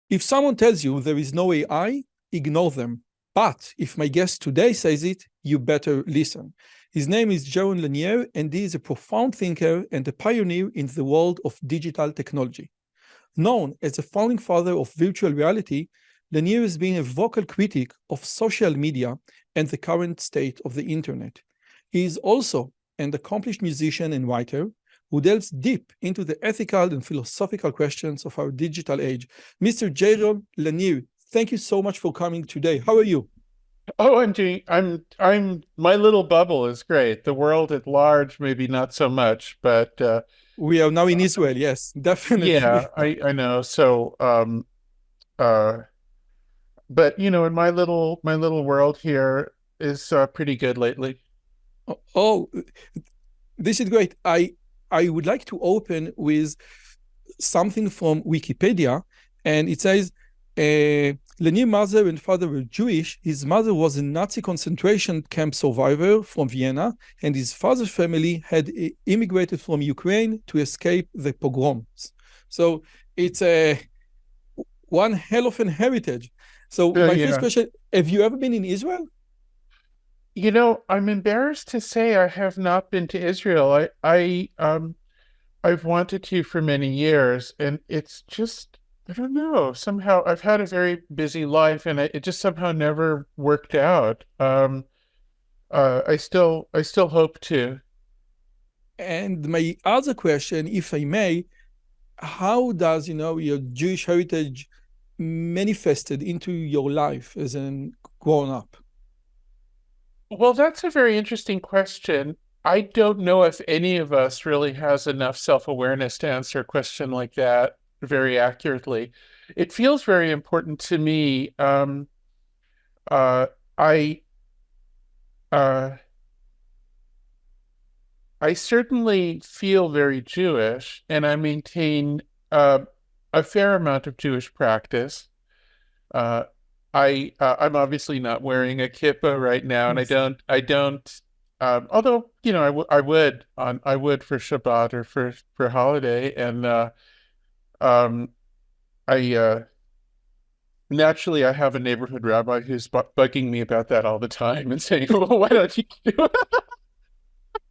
If someone tells you there is no AI, ignore them. But if my guest today says it, you better listen. His name is Jaron Lanier, and he is a profound thinker and a pioneer in the world of digital technology. Known as the founding father of virtual reality, Lanier has been a vocal critic of social media and the current state of the internet. He is also an accomplished musician and writer who delves deep into the ethical and philosophical questions of our digital age. Mr. Jaron Lanier, thank you so much for coming today. How are you? Oh, my little bubble is great. The world at large, maybe not so much, but We are now in Israel, yes, yeah, definitely. I know. Uh, but in my little world here is pretty good lately. Oh, this is great. I would like to open with something from Wikipedia, and it says, Lenier's mother and father were Jewish. His mother was a Nazi concentration camp survivor from Vienna, and his father's family had immigrated from Ukraine to escape the pogroms. So it's a one hell of an heritage. So my first Yeah. question: have you ever been in Israel? I'm embarrassed to say I have not been to Israel. I've wanted to for many years, and it's just, I don't know, somehow I've had a very busy life, and it just somehow never worked out. I still hope to. And my other question, if I may, how does your Jewish heritage manifested into your life as an grown up? Well, that's a very interesting question. I don't know if any of us really has enough self-awareness to answer a question like that very accurately. It feels very important to me. Uh, I uh, I certainly feel very Jewish, and I maintain a fair amount of Jewish practice. Uh, I'm obviously not wearing a kippah right now, and I Yes. don't. Although I would for Shabbat or for holiday, and um, I naturally I have a neighborhood rabbi who's bugging me about that all the time and saying, "Well, why don't you do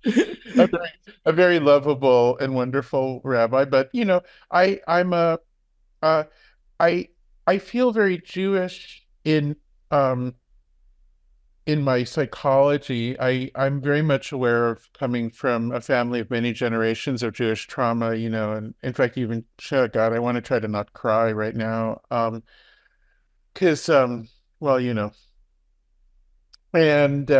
it?" a very a very lovable and wonderful rabbi, but I'm a uh, I I feel very Jewish um in my psychology. I'm very much aware of coming from a family of many generations of Jewish trauma, and in fact, even, oh God, I want to try to not cry right now. Because well, and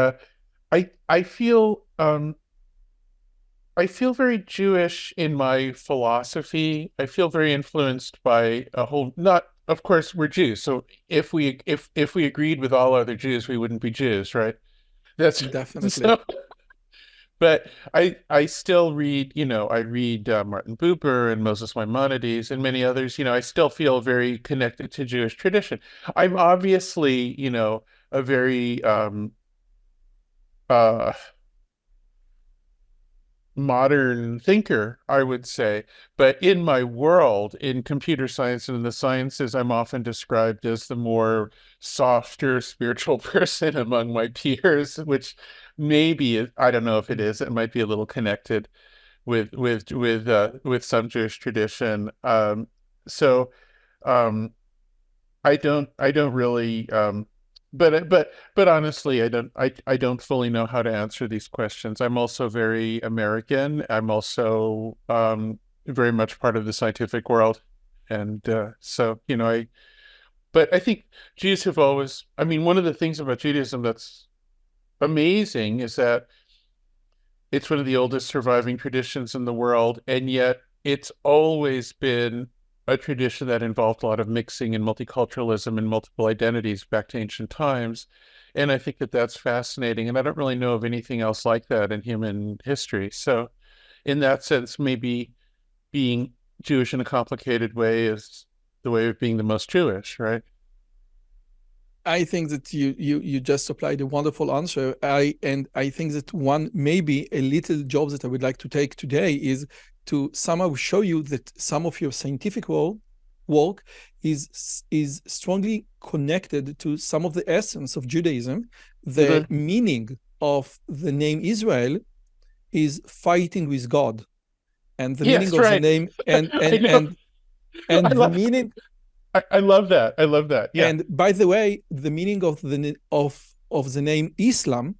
I feel very Jewish in my philosophy. I feel very influenced by a whole, not, of course, we're Jews. So if we agreed with all other Jews, we wouldn't be Jews, right? That's Definitely. so. But I still read, I read Martin Buber and Moses Maimonides and many others. I still feel very connected to Jewish tradition. I'm obviously, a very uh modern thinker, I would say. But in my world, in computer science and in the sciences, I'm often described as the more softer spiritual person among my peers, which maybe, I don't know if it is, it might be a little connected with some Jewish tradition. So um, I don't really but honestly, I don't fully know how to answer these questions. I'm also very American. I'm also very much part of the scientific world. And so, but I think Jews have always, I mean, one of the things about Judaism that's amazing is that it's one of the oldest surviving traditions in the world, and yet it's always been a tradition that involved a lot of mixing and multiculturalism and multiple identities back to ancient times. And I think that that's fascinating. And I don't really know of anything else like that in human history. So, in that sense, maybe being Jewish in a complicated way is the way of being the most Jewish, right? I think that you just supplied a wonderful answer. I think that one maybe a little job that I would like to take today is to somehow show you that some of your scientific work work is strongly connected to some of the essence of Judaism. The meaning of the name Israel is fighting with God, and the meaning Yes, of the right. name I know. and I the love meaning. I love that. I love that. Yeah. And by the way, the meaning of the name Islam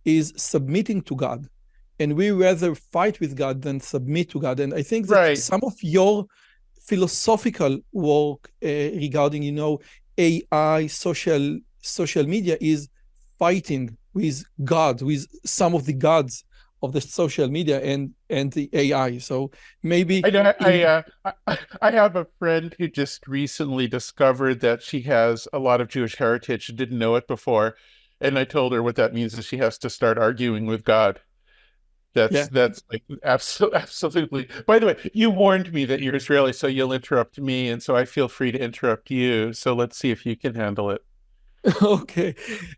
is submitting to God. And we rather fight with God than submit to God. And I think that Right. some of your philosophical work regarding, AI, social media is fighting with God, with some of the gods of the social media and the AI. So maybe I know. in I have a friend who just recently discovered that she has a lot of Jewish heritage. She didn't know it before, and I told her what that means is she has to start arguing with God. yeah. That's like absolutely. By the way, you warned me that you're Israeli, so you'll interrupt me, and so I feel free to interrupt you. So let's see if you can handle it. Okay.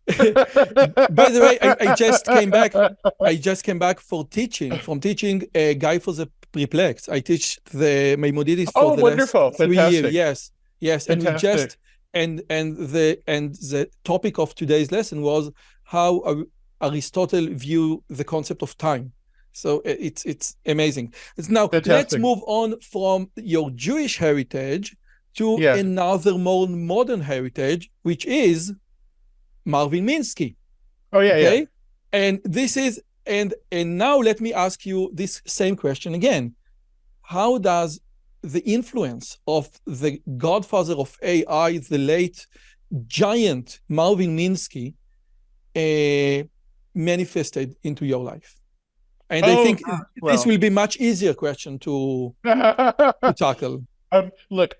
By the way, I just came back. I just came back from teaching a guy for the perplex. I teach the Maimonides for Oh, the last wonderful. 3 years. Fantastic. Yes, yes. And we just Fantastic. and the topic of today's lesson was how Aristotle view the concept of time. So it's amazing. Now let's Fantastic. move on from your Jewish heritage to Yeah. another more modern heritage, which is Marvin Minsky. Oh, yeah, yeah. Okay. And this is, and now let me ask you this same question again. How does the influence of the godfather of AI, the late giant Marvin Minsky, manifested into your life? And I think Oh, this well. will be much easier question to tackle. Look,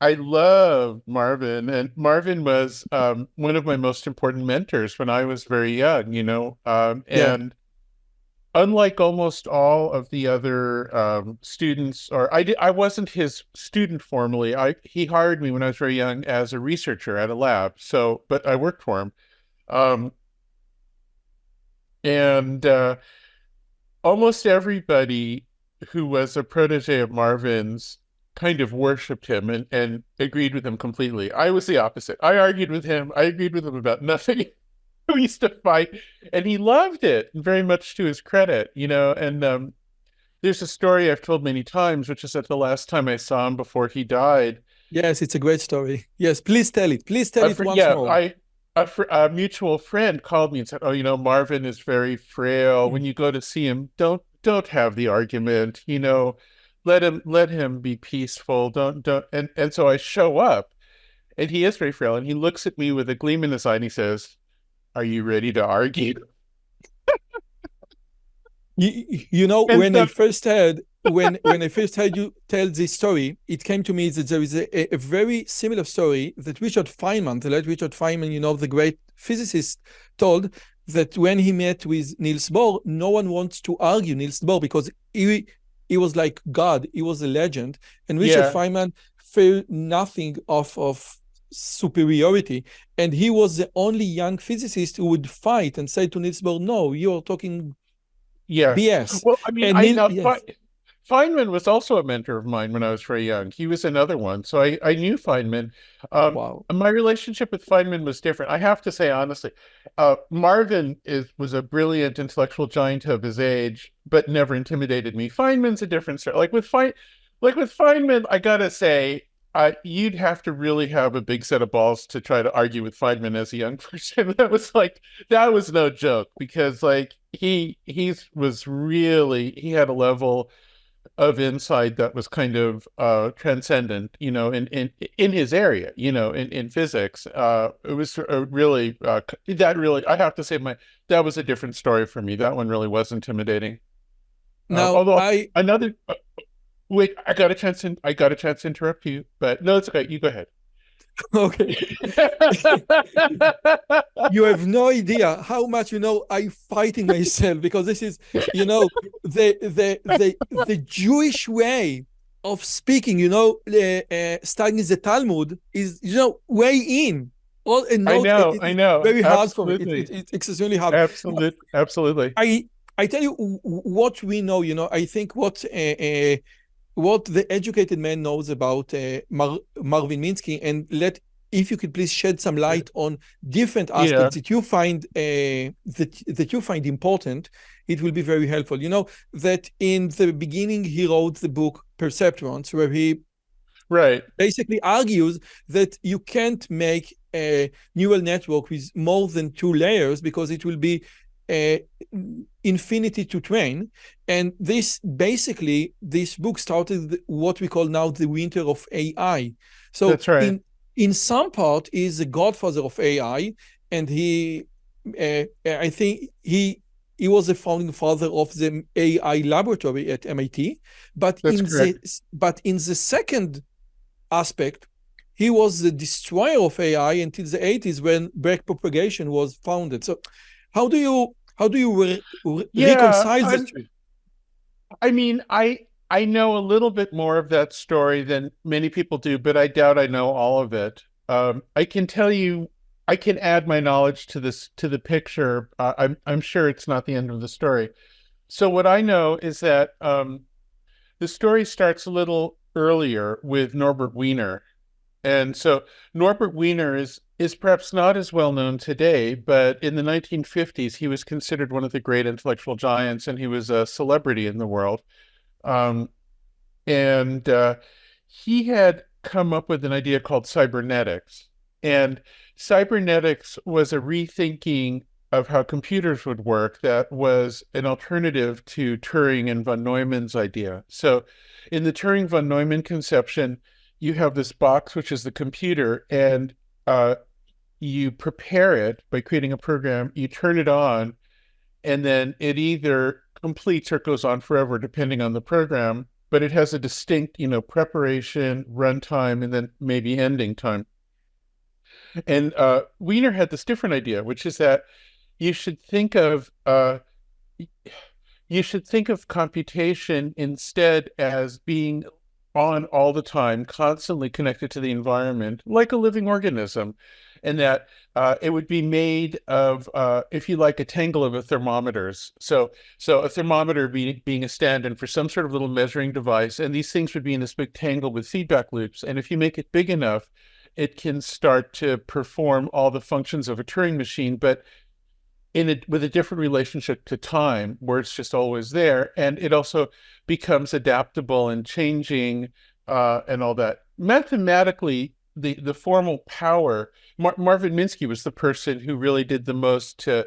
I love Marvin, and Marvin was one of my most important mentors when I was very young, Yeah. and unlike almost all of the other students, or I wasn't his student formally. He hired me when I was very young as a researcher at a lab. So, but I worked for him, um, and almost everybody who was a protege of Marvin's kind of worshipped him and agreed with him completely. I was the opposite. I argued with him. I agreed with him about nothing. We used to fight, and he loved it, very much to his credit, And there's a story I've told many times, which is that the last time I saw him before he died. Yes, it's a great story. Yes, please tell it. Please tell it once Yeah, more. a mutual friend called me and said, "Oh, Marvin is very frail. When you go to see him, don't have the argument. Let him be peaceful. Don't." And so I show up, and he is very frail, and he looks at me with a gleam in his eye, and he says, "Are you ready to argue?" And When so, I first heard you tell this story, it came to me that there is a very similar story that Richard Feynman, the late Richard Feynman, the great physicist, told that when he met with Niels Bohr, no one wants to argue Niels Bohr because he was like God, he was a legend, and Richard yeah, Feynman felt nothing of superiority, and he was the only young physicist who would fight and say to Niels Bohr, "No, you are talking yeah. BS." Well, I mean, And I Neil, know yes, Feynman was also a mentor of mine when I was very young. He was another one, so I knew Feynman. wow, My relationship with Feynman was different. I have to say honestly, Marvin was a brilliant intellectual giant of his age, but never intimidated me. Feynman's a different story. Like with Feynman, I gotta say, you'd have to really have a big set of balls to try to argue with Feynman as a young person. That was no joke because he had a level of insight that was kind of transcendent, in his area, in physics. It was really that really I have to say that was a different story for me. That one really was intimidating. now Although I another wait, I got a chance to interrupt you, but no, it's okay. You go ahead. okay. You have no idea how much I'm fighting myself because this is the Jewish way of speaking. Studying the Talmud is way in. All and no, I it's know, very hard for me. absolutely, It's extremely hard. absolutely. I tell you what we know. I think what what the educated man knows about Marvin Minsky, and if you could please shed some light on different Yeah, aspects that you find that you find important, it will be very helpful. You know that in the beginning he wrote the book Perceptrons, where he right. basically argues that you can't make a neural network with more than 2 layers because it will be infinity to train. And this book started what we call now the winter of AI. So That's right. in some part, he's the godfather of AI, and I think he was the founding father of the AI laboratory at MIT. That's correct. But in the second aspect, he was the destroyer of AI until the 80s when backpropagation was founded. So how do you Yeah, reconcile the two? I mean, I know a little bit more of that story than many people do, but I doubt I know all of it. I can tell you, I can add my knowledge to the picture. I'm sure it's not the end of the story. So what I know is that the story starts a little earlier with Norbert Wiener. And so Norbert Wiener is perhaps not as well known today, but in the 1950s, he was considered one of the great intellectual giants, and he was a celebrity in the world. Um, and he had come up with an idea called cybernetics. And cybernetics was a rethinking of how computers would work that was an alternative to Turing and von Neumann's idea. So in the Turing von Neumann conception, you have this box, which is the computer, and you prepare it by creating a program, you turn it on, and then it either completes or goes on forever, depending on the program, but it has a distinct, preparation, runtime, and then maybe ending time. And Wiener had this different idea, which is that you should think of computation instead as being on all the time, constantly connected to the environment, like a living organism, and that it would be made of, if you like, a tangle of thermometers. So a thermometer being a stand-in for some sort of little measuring device, and these things would be in this big tangle with feedback loops. And if you make it big enough, it can start to perform all the functions of a Turing machine, but with a different relationship to time, where it's just always there, and it also becomes adaptable and changing, and all that. Mathematically, the formal power, Marvin Minsky was the person who really did the most to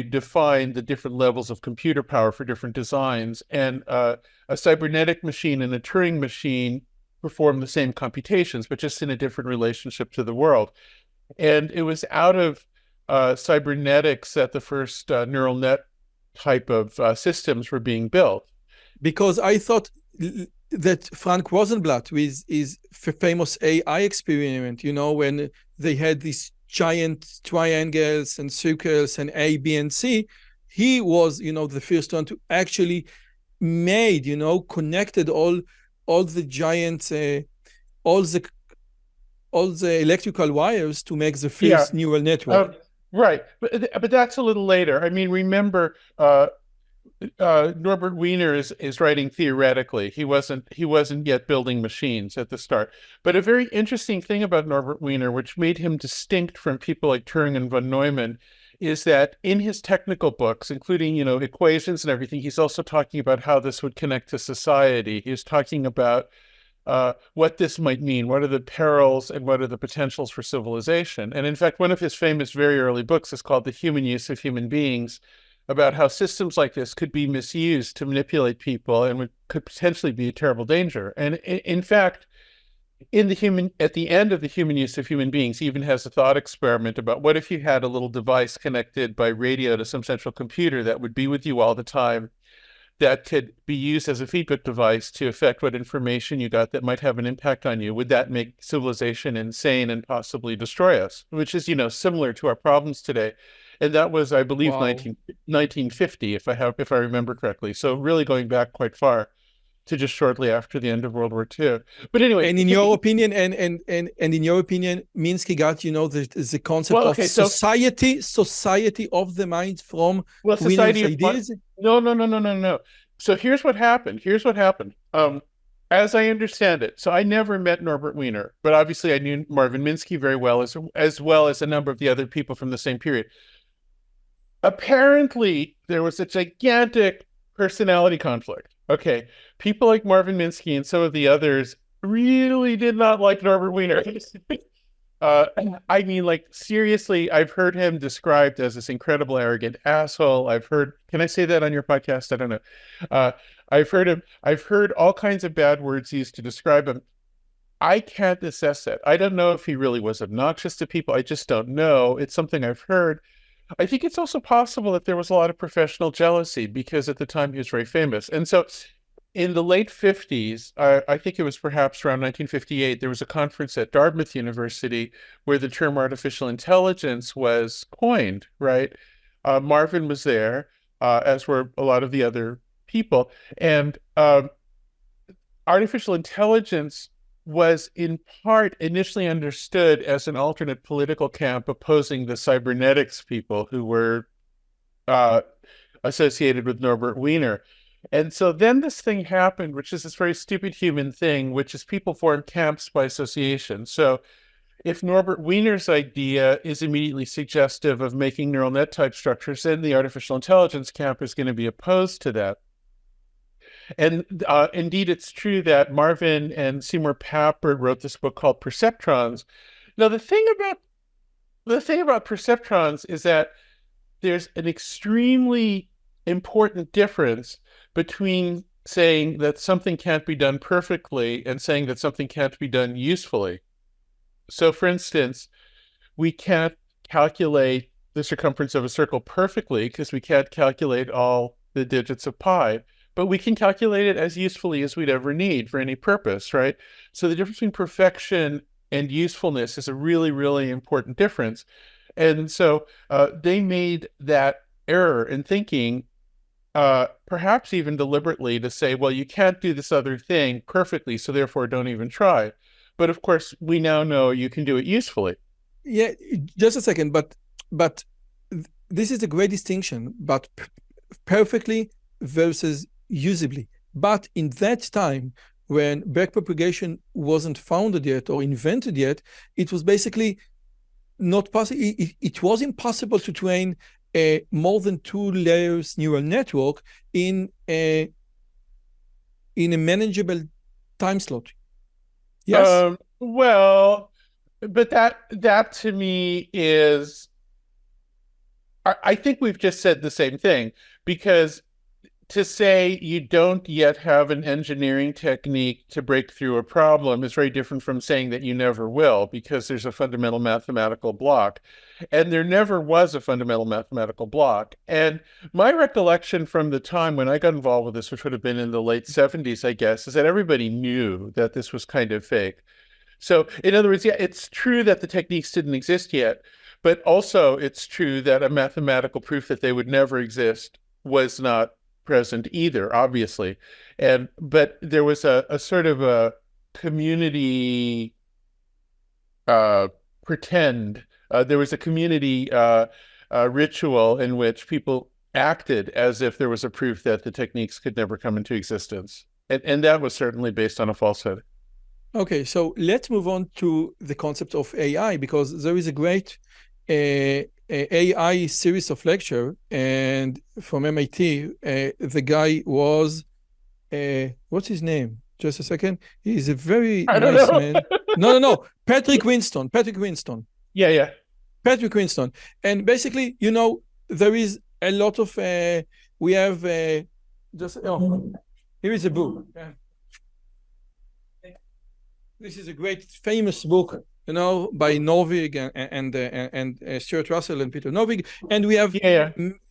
define the different levels of computer power for different designs. And a cybernetic machine and a Turing machine perform the same computations, but just in a different relationship to the world. And it was out of cybernetics that the first neural net type of systems were being built. Because I thought that Frank Rosenblatt with his famous AI experiment, when they had these giant triangles and circles and A, B, and C, he was, the first one to actually made, connected all the giant, all the electrical wires to make the first neural network. Right, but that's a little later. I mean, remember, Norbert Wiener is writing theoretically. He wasn't yet building machines at the start. But a very interesting thing about Norbert Wiener, which made him distinct from people like Turing and von Neumann, is that in his technical books, including equations and everything, he's also talking about how this would connect to society. He's talking about what this might mean, what are the perils and what are the potentials for civilization. And in fact, one of his famous very early books is called The Human Use of Human Beings, about how systems like this could be misused to manipulate people and could potentially be a terrible danger. And in fact, at the end of The Human Use of Human Beings, he even has a thought experiment about what if you had a little device connected by radio to some central computer that would be with you all the time, that could be used as a feedback device to affect what information you got that might have an impact on you. Would that make civilization insane and possibly destroy us? Which is, similar to our problems today. And that was, I believe, Wow. 1950, if I remember correctly. So really going back quite far to just shortly after the end of World War II. But anyway, and in your opinion, and in your opinion, Minsky got the concept of society of the mind from society Wiener's ideas? No. So here's what happened. As I understand it, so I never met Norbert Wiener, but obviously I knew Marvin Minsky very well, as well as a number of the other people from the same period. Apparently, there was a gigantic personality conflict. Okay, people like Marvin Minsky and some of the others really did not like Norbert Wiener. Uh, I mean, like, seriously, I've heard him described as this incredible, arrogant asshole. I've heard, can I say that on your podcast? I don't know. Uh, I've heard all kinds of bad words used to describe him. I can't assess it. I don't know if he really was obnoxious to people. I just don't know. It's something I've heard. I think it's also possible that there was a lot of professional jealousy because at the time he was very famous. And so in the late 50s, I think it was perhaps around 1958, there was a conference at Dartmouth University where the term artificial intelligence was coined, right? Marvin was there, as were a lot of the other people. And artificial intelligence was in part initially understood as an alternate political camp opposing the cybernetics people who were associated with Norbert Wiener. And so then this thing happened, which is this very stupid human thing, which is people form camps by association. So if Norbert Wiener's idea is immediately suggestive of making neural net type structures, then the artificial intelligence camp is going to be opposed to that. And indeed, it's true that Marvin and Seymour Papert wrote this book called Perceptrons. Now, the thing about perceptrons is that there's an extremely important difference between saying that something can't be done perfectly and saying that something can't be done usefully. So, for instance, we can't calculate the circumference of a circle perfectly because we can't calculate all the digits of pi, but we can calculate it as usefully as we'd ever need for any purpose, right? So the difference between perfection and usefulness is a really, really important difference. And so they made that error in thinking, perhaps even deliberately, to say, well, you can't do this other thing perfectly, so therefore don't even try. But of course, we now know you can do it usefully. Yeah, just a second, but this is a great distinction, but perfectly versus usably. But in that time, when backpropagation wasn't founded yet or invented yet, it was basically not possible. It was impossible to train a more than 2 layers neural network in a manageable time slot. Yes. Well, but that to me is, I think we've just said the same thing, because to say you don't yet have an engineering technique to break through a problem is very different from saying that you never will, because there's a fundamental mathematical block. And there never was a fundamental mathematical block. And my recollection from the time when I got involved with this, which would have been in the late 70s, I guess, is that everybody knew that this was kind of fake. So in other words, yeah, it's true that the techniques didn't exist yet, but also it's true that a mathematical proof that they would never exist was not present either, obviously. But there was a sort of a community pretend. There was a community ritual in which people acted as if there was a proof that the techniques could never come into existence. And that was certainly based on a falsehood. Okay, so let's move on to the concept of AI, because there is a great AI series of lecture, and from MIT, the guy was, what's his name? Just a second. He's a very nice man. No. Patrick Winston. Yeah. Patrick Winston. And basically, there is a lot of, we have here is a book. This is a great famous book, by Norvig and Stuart Russell and Peter Norvig, and we have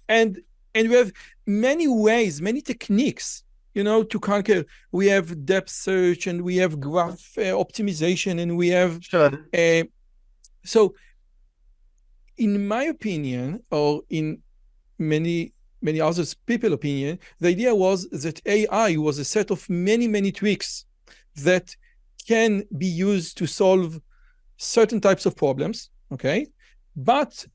and we have many ways, many techniques, to conquer. We have depth search, and we have graph optimization, and we have so. In my opinion, or in many other people's opinion, the idea was that AI was a set of many tricks that can be used to solve certain types of problems, okay? But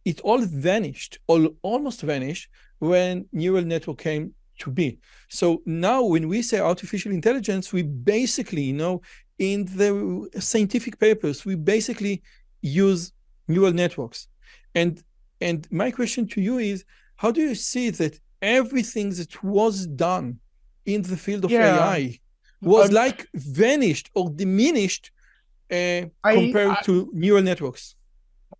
it all vanished, almost vanished, when neural network came to be. So now when we say artificial intelligence, we basically, in the scientific papers, we basically use neural networks. And my question to you is, how do you see that everything that was done in the field of Yeah. AI was Um, like vanished or diminished compared I to neural networks?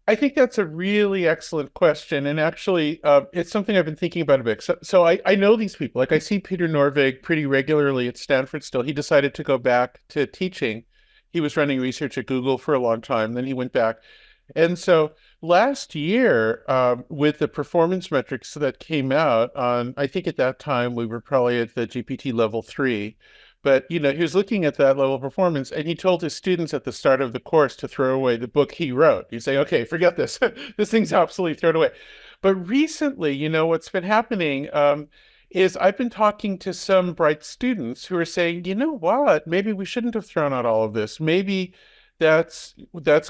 I think that's a really excellent question, and actually, it's something I've been thinking about a bit. So I know these people. Like I see Peter Norvig pretty regularly at Stanford. Still, he decided to go back to teaching. He was running research at Google for a long time. Then he went back, and so last year, with the performance metrics that came out on, I think at that time we were probably at the GPT level 3. But he was looking at that level of performance, and he told his students at the start of the course to throw away the book he wrote. He'd say, "Okay, forget this. This thing's obsolete. Throw it away." But recently, what's been happening is I've been talking to some bright students who are saying, "You know what? Maybe we shouldn't have thrown out all of this. Maybe that's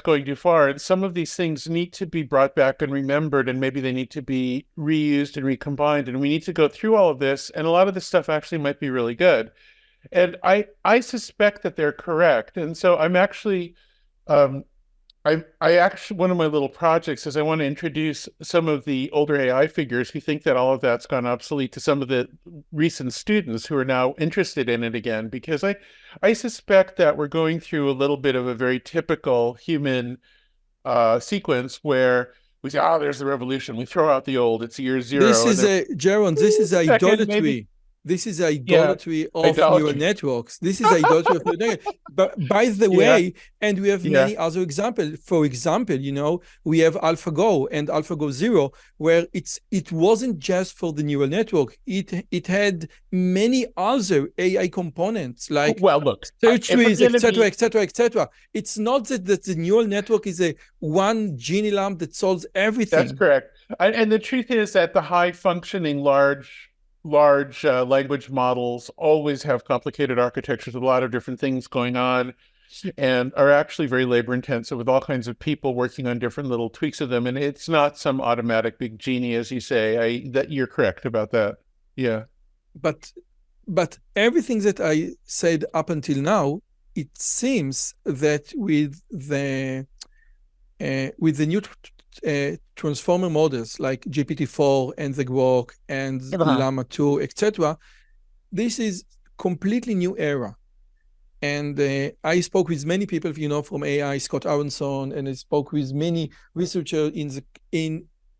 going too far. And some of these things need to be brought back and remembered, and maybe they need to be reused and recombined. And we need to go through all of this. And a lot of this stuff actually might be really good." And I suspect that they're correct. And so I'm actually um, I actually, one of my little projects is I want to introduce some of the older AI figures who think that all of that's gone obsolete to some of the recent students who are now interested in it again, because I suspect that we're going through a little bit of a very typical human sequence where we say, "Oh, there's the revolution. We throw out the old. It's year This zero," and is then a Jaron, this is second, maybe, idolatry. This is yeah, idolatry of neural idolatry. networks. This is idolatry of neural networks. But by the Yeah, way, and we have yeah. many other examples. For example, we have AlphaGo and AlphaGo Zero, where it wasn't just for the neural network. It had many other AI components like Well, look, search if I'm trees, going to etc., be, etc., etc. It's not that the neural network is a one genie lamp that solves that's everything. correct. And the truth is that the high functioning large language models always have complicated architectures with a lot of different things going on, and are actually very labor intensive with all kinds of people working on different little tweaks of them. And it's not some automatic big genie, as you say. That you're correct about that. Yeah. But everything that I said up until now, it seems that with the new transformer models like GPT-4 and the Grok and Uh-huh. Llama 2, etc., this is completely new era. And I spoke with many people, from AI, Scott Aronson, and I spoke with many researchers in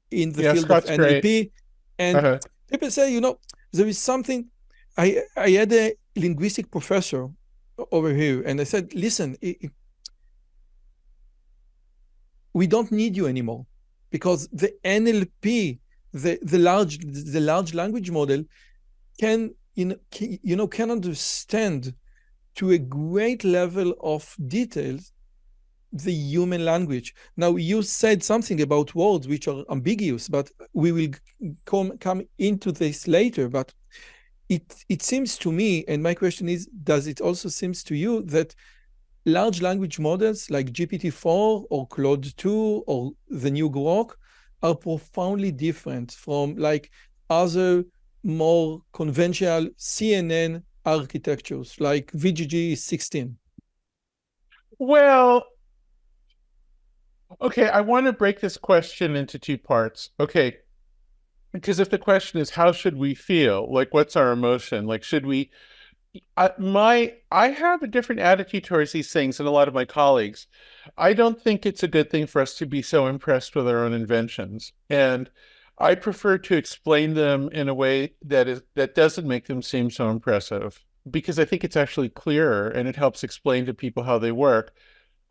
the Yeah, field of Scott's great. NLP, and Uh-huh. people say, there is something. I had a linguistic professor over here, and I said, listen, we don't need you anymore because the NLP, the large language model, can can understand to a great level of details the human language. Now, you said something about words which are ambiguous, but we will come into this later. But it seems to me, and my question is, does it also seems to you that large language models like GPT-4 or Claude 2 or the new Grok are profoundly different from like other more conventional CNN architectures like VGG 16? Well, okay, I want to break this question into two parts. Okay, because if the question is how should we feel, like what's our emotion, like should we I have a different attitude towards these things than a lot of my colleagues. I don't think it's a good thing for us to be so impressed with our own inventions, and I prefer to explain them in a way that doesn't make them seem so impressive, because I think it's actually clearer and it helps explain to people how they work.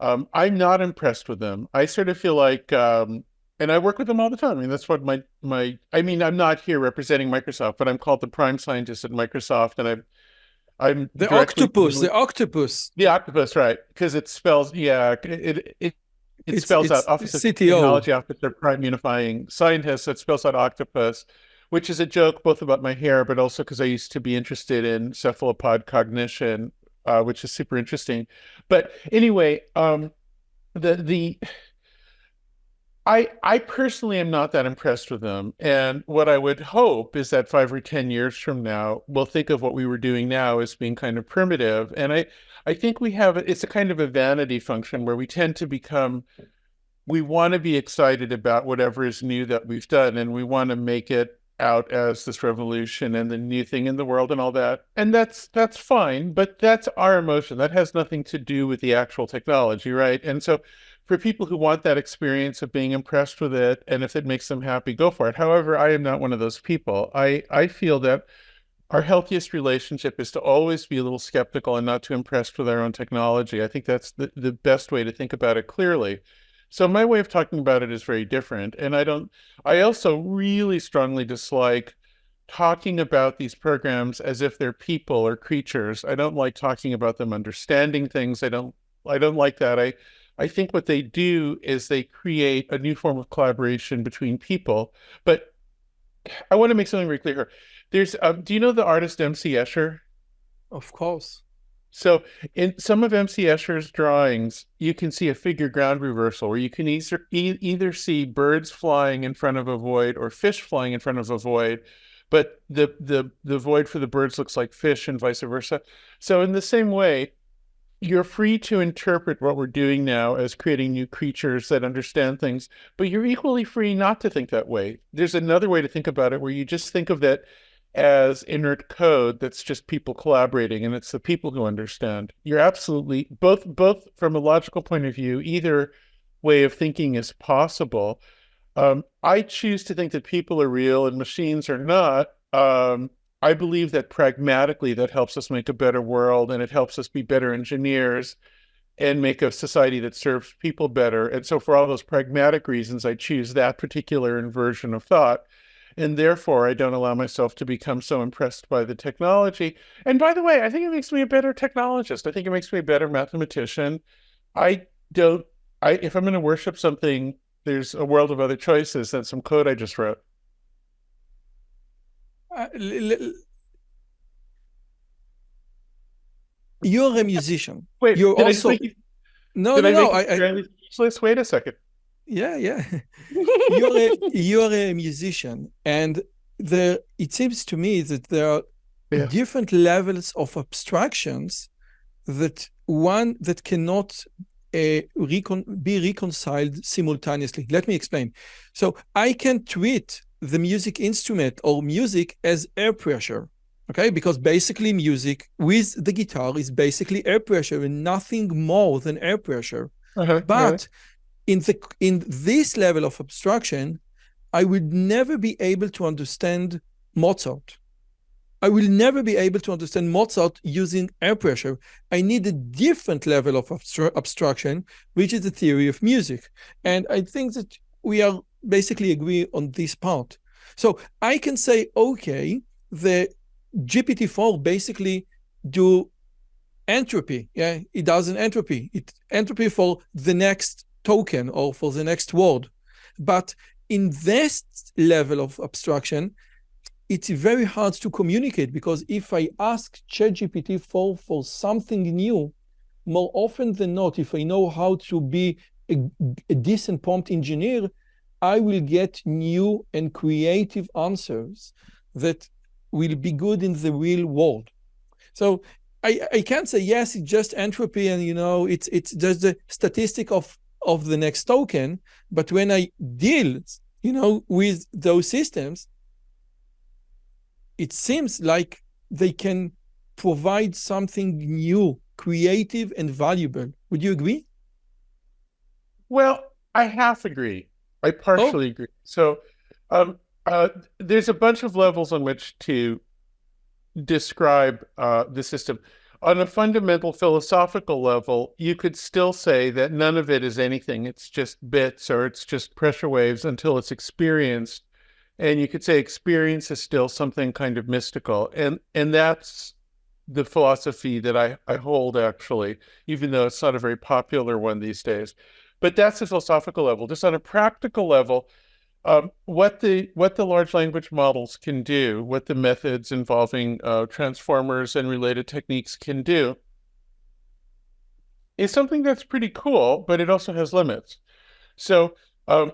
I'm not impressed with them. I sort of feel like, and I work with them all the time. I mean, that's what I mean, I'm not here representing Microsoft, but I'm called the prime scientist at Microsoft, and I'm The directly octopus, dealing the octopus. the octopus, right? Because it spells, yeah, it spells out It's Office of CTO. Technology Officer Prime Unifying Scientist. So it spells out octopus, which is a joke both about my hair, but also because I used to be interested in cephalopod cognition, which is super interesting. But anyway, the I personally am not that impressed with them. And what I would hope is that 5 or 10 years from now, we'll think of what we were doing now as being kind of primitive. And I think we have, it's a kind of a vanity function where we tend to become, we want to be excited about whatever is new that we've done, and we want to make it out as this revolution and the new thing in the world and all that. And that's fine, but that's our emotion. That has nothing to do with the actual technology, right? And so for people who want that experience of being impressed with it, and if it makes them happy, go for it. However, I am not one of those people. I feel that our healthiest relationship is to always be a little skeptical and not too impressed with our own technology. I think that's the best way to think about it clearly. So my way of talking about it is very different. And I also really strongly dislike talking about these programs as if they're people or creatures. I don't like talking about them understanding things. I don't like that. I think what they do is they create a new form of collaboration between people. But I want to make something very clear here. Do you know the artist M.C. Escher? Of course. So in some of M.C. Escher's drawings, you can see a figure ground reversal where you can either see birds flying in front of a void or fish flying in front of a void, but the void for the birds looks like fish and vice versa. So in the same way, you're free to interpret what we're doing now as creating new creatures that understand things, but you're equally free not to think that way. There's another way to think about it where you just think of that as inert code that's just people collaborating, and it's the people who understand. You're absolutely, both from a logical point of view, either way of thinking is possible. I choose to think that people are real and machines are not. I believe that pragmatically that helps us make a better world, and it helps us be better engineers and make a society that serves people better. And so for all those pragmatic reasons, I choose that particular inversion of thought. And therefore, I don't allow myself to become so impressed by the technology. And by the way, I think it makes me a better technologist. I think it makes me a better mathematician. I don't, if I'm going to worship something, there's a world of other choices than some code I just wrote. You're a musician. Wait, You're did also I make you, no, did no, I no. make you speechless? Wait a second. Yeah, yeah. You're a musician, and it seems to me that there are Yeah. different levels of abstractions that cannot be reconciled simultaneously. Let me explain. So I can treat the music instrument or music as air pressure, okay? Because basically music with the guitar is basically air pressure and nothing more than air pressure. But in this level of abstraction, I would never be able to understand Mozart. I will never be able to understand Mozart using air pressure. I need a different level of abstraction, which is the theory of music. And I think that we are basically agree on this part. So I can say, okay, the GPT-4 basically do entropy. Yeah, it does an entropy. It entropy for the next token or for the next word. But in this level of abstraction, it's very hard to communicate, because if I ask ChatGPT-4 for something new, more often than not, if I know how to be a decent prompt engineer, I will get new and creative answers that will be good in the real world. So I can't say, yes, it's just entropy and, it's just the statistic of the next token. But when I deal, with those systems, it seems like they can provide something new, creative, and valuable. Would you agree? Well, I half agree. I partially agree. So there's a bunch of levels on which to describe the system. On a fundamental philosophical level, you could still say that none of it is anything. It's just bits, or it's just pressure waves until it's experienced. And you could say experience is still something kind of mystical. And that's the philosophy that I hold, actually, even though it's not a very popular one these days. But that's the philosophical level. Just on a practical level, what the large language models can do, what the methods involving transformers and related techniques can do, is something that's pretty cool, but it also has limits. So Um,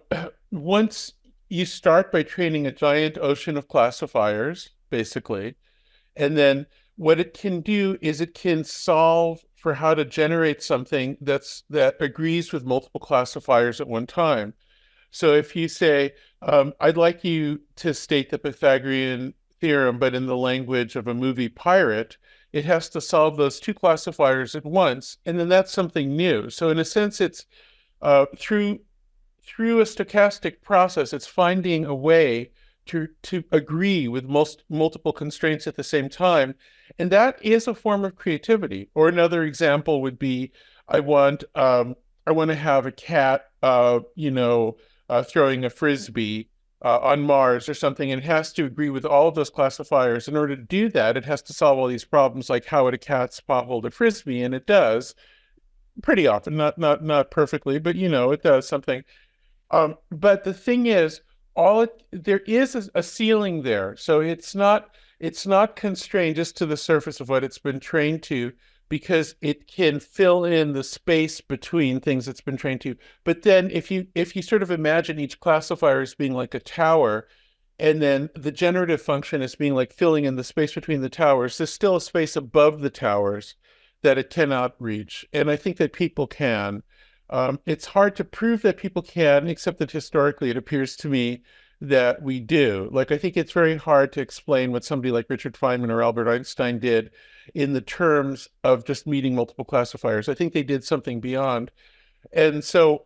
once you start by training a giant ocean of classifiers, basically, and then what it can do is it can solve for how to generate something that agrees with multiple classifiers at one time. So if you say, I'd like you to state the Pythagorean theorem, but in the language of a movie pirate, it has to solve those two classifiers at once, and then that's something new. So in a sense, it's through a stochastic process, it's finding a way to agree with multiple constraints at the same time. And that is a form of creativity. Or another example would be, I want to have a cat, throwing a frisbee on Mars or something, and it has to agree with all of those classifiers. In order to do that, it has to solve all these problems, like how would a cat spot hold a frisbee, and it does pretty often, not perfectly, but it does something. But the thing is, there is a ceiling there, so it's not constrained just to the surface of what it's been trained to, because it can fill in the space between things it's been trained to. But then, if you sort of imagine each classifier as being like a tower, and then the generative function as being like filling in the space between the towers, there's still a space above the towers that it cannot reach, and I think that people can. It's hard to prove that people can, except that historically it appears to me that we do. Like, I think it's very hard to explain what somebody like Richard Feynman or Albert Einstein did in the terms of just meeting multiple classifiers. I think they did something beyond. And so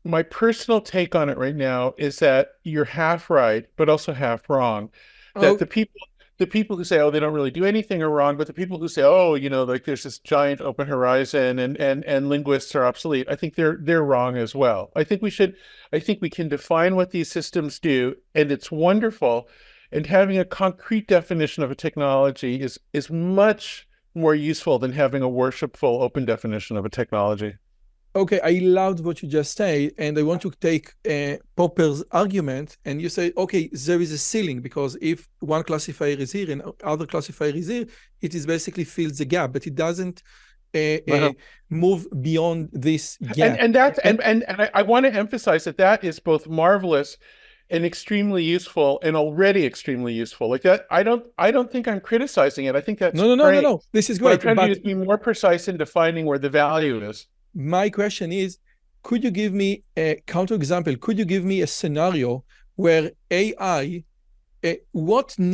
my personal take on it right now is that you're half right, but also half wrong. That Oh, the people who say, oh, they don't really do anything are wrong, but the people who say, oh, like there's this giant open horizon and linguists are obsolete, I think they're wrong as well. I think we can define what these systems do, and it's wonderful. And having a concrete definition of a technology is much more useful than having a worshipful open definition of a technology. okay, I loved what you just said, and I want to take Popper's argument, and you say, okay, there is a ceiling, because if one classifier is here and other classifier is here, it is basically fills the gap, but it doesn't Uh-huh. move beyond this and gap. and that's and I want to emphasize that that is both marvelous and extremely useful, and already extremely useful. Like that, I don't think I'm criticizing it. I think that's No, no, no, no, great. no. This is What I'm great. trying to do But is be more precise in defining where the value is. my question is, could you give me a counterexample? Could you give me a scenario where AI, what a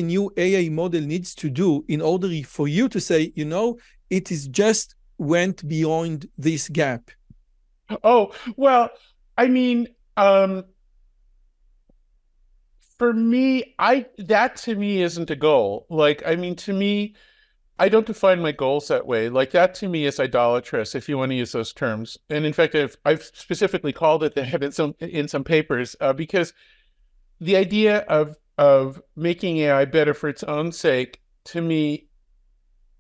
new AI model needs to do in order for you to say, it is just went beyond this gap? Oh, well, I mean, for me, I that to me isn't a goal. Like, I mean, to me, I don't define my goals that way. Like, that to me is idolatrous, if you want to use those terms. And in fact, I've specifically called it that in some papers, because the idea of making AI better for its own sake, to me,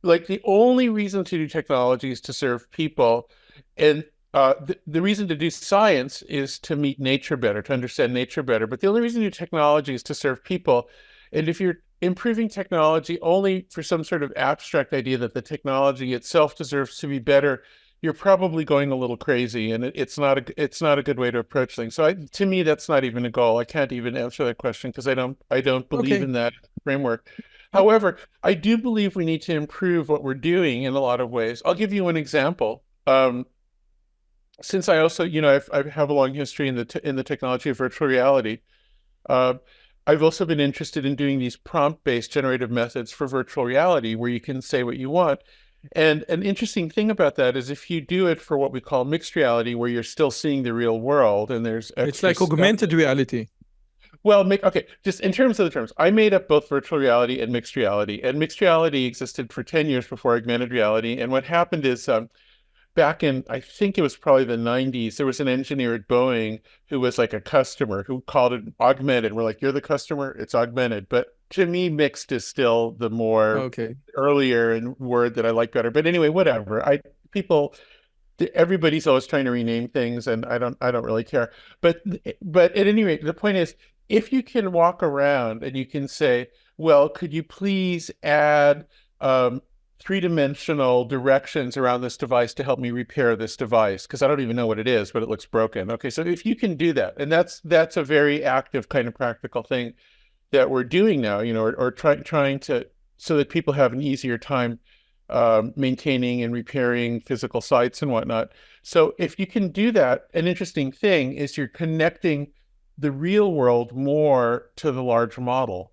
like, the only reason to do technology is to serve people, and the reason to do science is to meet nature better, to understand nature better. But the only reason to do technology is to serve people. And if you're improving technology only for some sort of abstract idea that the technology itself deserves to be better, you're probably going a little crazy, and it's not a good way to approach things. So to me, that's not even a goal. I can't even answer that question because I don't believe Okay. in that framework. Oh, However, I do believe we need to improve what we're doing in a lot of ways. I'll give you an example. Since I also, I have a long history in the technology of virtual reality, uh, I've also been interested in doing these prompt-based generative methods for virtual reality, where you can say what you want. And an interesting thing about that is, if you do it for what we call mixed reality, where you're still seeing the real world and there's it's extra like stuff. augmented reality. Well, okay, just in terms of the terms, I made up both virtual reality and mixed reality. And mixed reality existed for 10 years before augmented reality. And what happened is, back in, I think it was probably the 90s, there was an engineer at Boeing who was like a customer who called it augmented. We're like, you're the customer, it's augmented. But to me, mixed is still the more Okay. earlier and word that I like better. But anyway, whatever. People, everybody's always trying to rename things, and I don't really care. But at any rate, the point is, if you can walk around and you can say, well, could you please add three-dimensional directions around this device to help me repair this device because I don't even know what it is, but it looks broken. Okay, so if you can do that, and that's a very active kind of practical thing that we're doing now, or trying to, so that people have an easier time maintaining and repairing physical sites and whatnot. So if you can do that, an interesting thing is you're connecting the real world more to the large model.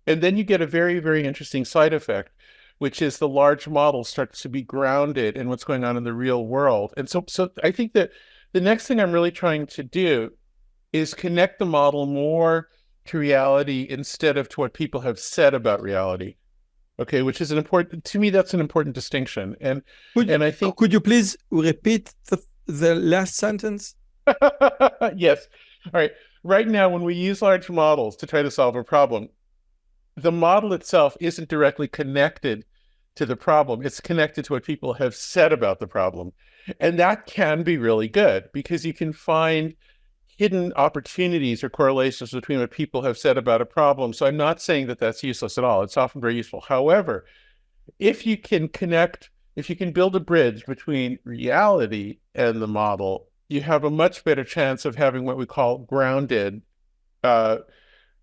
And then you get a very, very interesting side effect, which is the large model starts to be grounded in what's going on in the real world. And so I think that the next thing I'm really trying to do is connect the model more to reality instead of to what people have said about reality. Okay, which is to me, that's an important distinction. And I think, could you please repeat the last sentence? yes. All right. Right now, when we use large models to try to solve a problem, the model itself isn't directly connected to the problem. It's connected to what people have said about the problem. And that can be really good because you can find hidden opportunities or correlations between what people have said about a problem. So I'm not saying that that's useless at all. It's often very useful. However, if you can build a bridge between reality and the model, you have a much better chance of having what we call grounded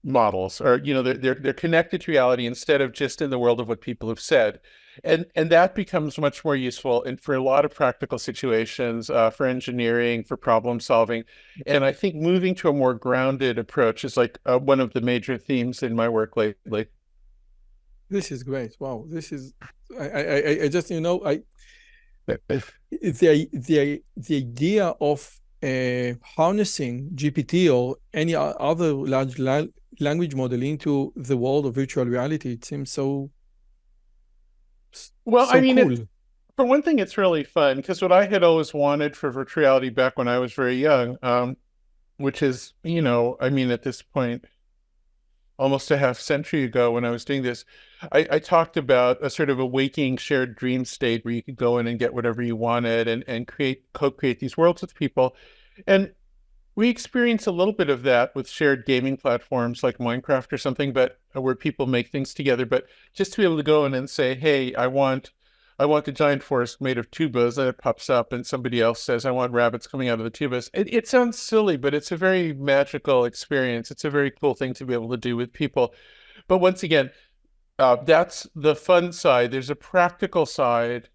models, or they're connected to reality instead of just in the world of what people have said, and that becomes much more useful and for a lot of practical situations, for engineering, for problem solving. And I think moving to a more grounded approach is like one of the major themes in my work lately. This is great. Wow, this is I just the idea of harnessing GPT or any other large language model into the world of virtual reality, it seems so well. So I mean, cool. For one thing, it's really fun because what I had always wanted for virtual reality back when I was very young, which is, I mean, at this point, almost a half century ago when I was doing this, I talked about a sort of a waking shared dream state where you could go in and get whatever you wanted and co-create these worlds with people. And we experience a little bit of that with shared gaming platforms like Minecraft or something, but where people make things together. But just to be able to go in and say, hey, I want a giant forest made of tubas, and it pops up, and somebody else says, I want rabbits coming out of the tubas. It sounds silly, but it's a very magical experience. It's a very cool thing to be able to do with people. But once again, that's the fun side. There's a practical side,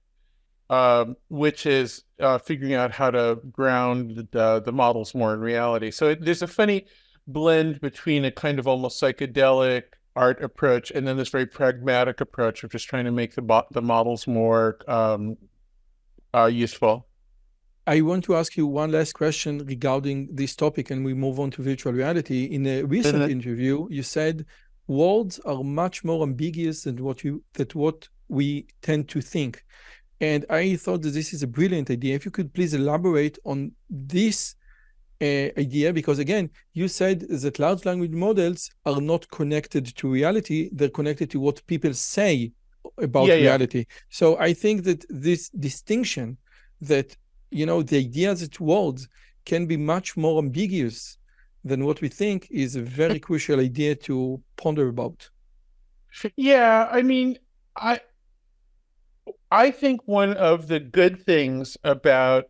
which is figuring out how to ground the models more in reality. So there's a funny blend between a kind of almost psychedelic art approach and then this very pragmatic approach of just trying to make the models more useful. I want to ask you one last question regarding this topic, and we move on to virtual reality. In a recent interview, you said worlds are much more ambiguous than what we tend to think. And I thought that this is a brilliant idea. If you could please elaborate on this idea, because again, you said that large language models are not connected to reality, they're connected to what people say about reality. So I think that this distinction, that the idea that worlds can be much more ambiguous than what we think, is a very crucial idea to ponder about. Yeah, I mean, I think one of the good things about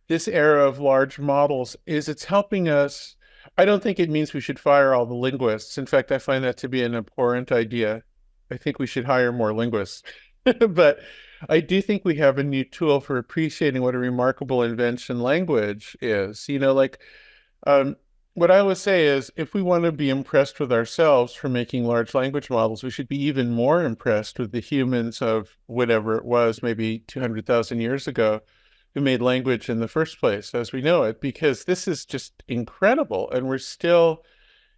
this era of large models is it's helping us. I don't think it means we should fire all the linguists. In fact, I find that to be an abhorrent idea. I think we should hire more linguists. But I do think we have a new tool for appreciating what a remarkable invention language is. What I always say is, if we want to be impressed with ourselves for making large language models, we should be even more impressed with the humans of whatever it was, maybe 200,000 years ago, who made language in the first place as we know it, because this is just incredible. And we're still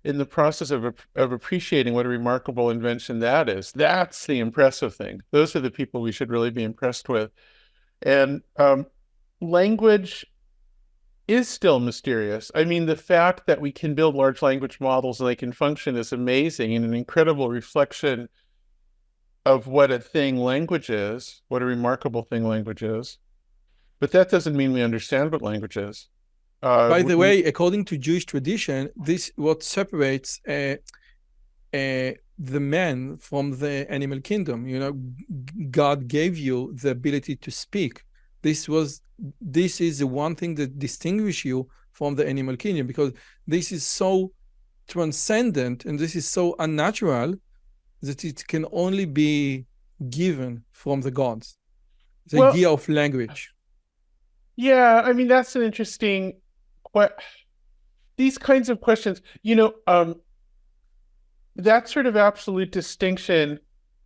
in the process of appreciating what a remarkable invention that is. That's the impressive thing. Those are the people we should really be impressed with. And language is still mysterious. I mean, the fact that we can build large language models and they can function is amazing and an incredible reflection of what a thing language is, what a remarkable thing language is. But that doesn't mean we understand what language is. By the way, according to Jewish tradition, this what separates the man from the animal kingdom. God gave you the ability to speak. This is the one thing that distinguishes you from the animal kingdom, because this is so transcendent and this is so unnatural that it can only be given from the gods. The Well, idea of language. yeah, I mean, that's an interesting these kinds of questions, that sort of absolute distinction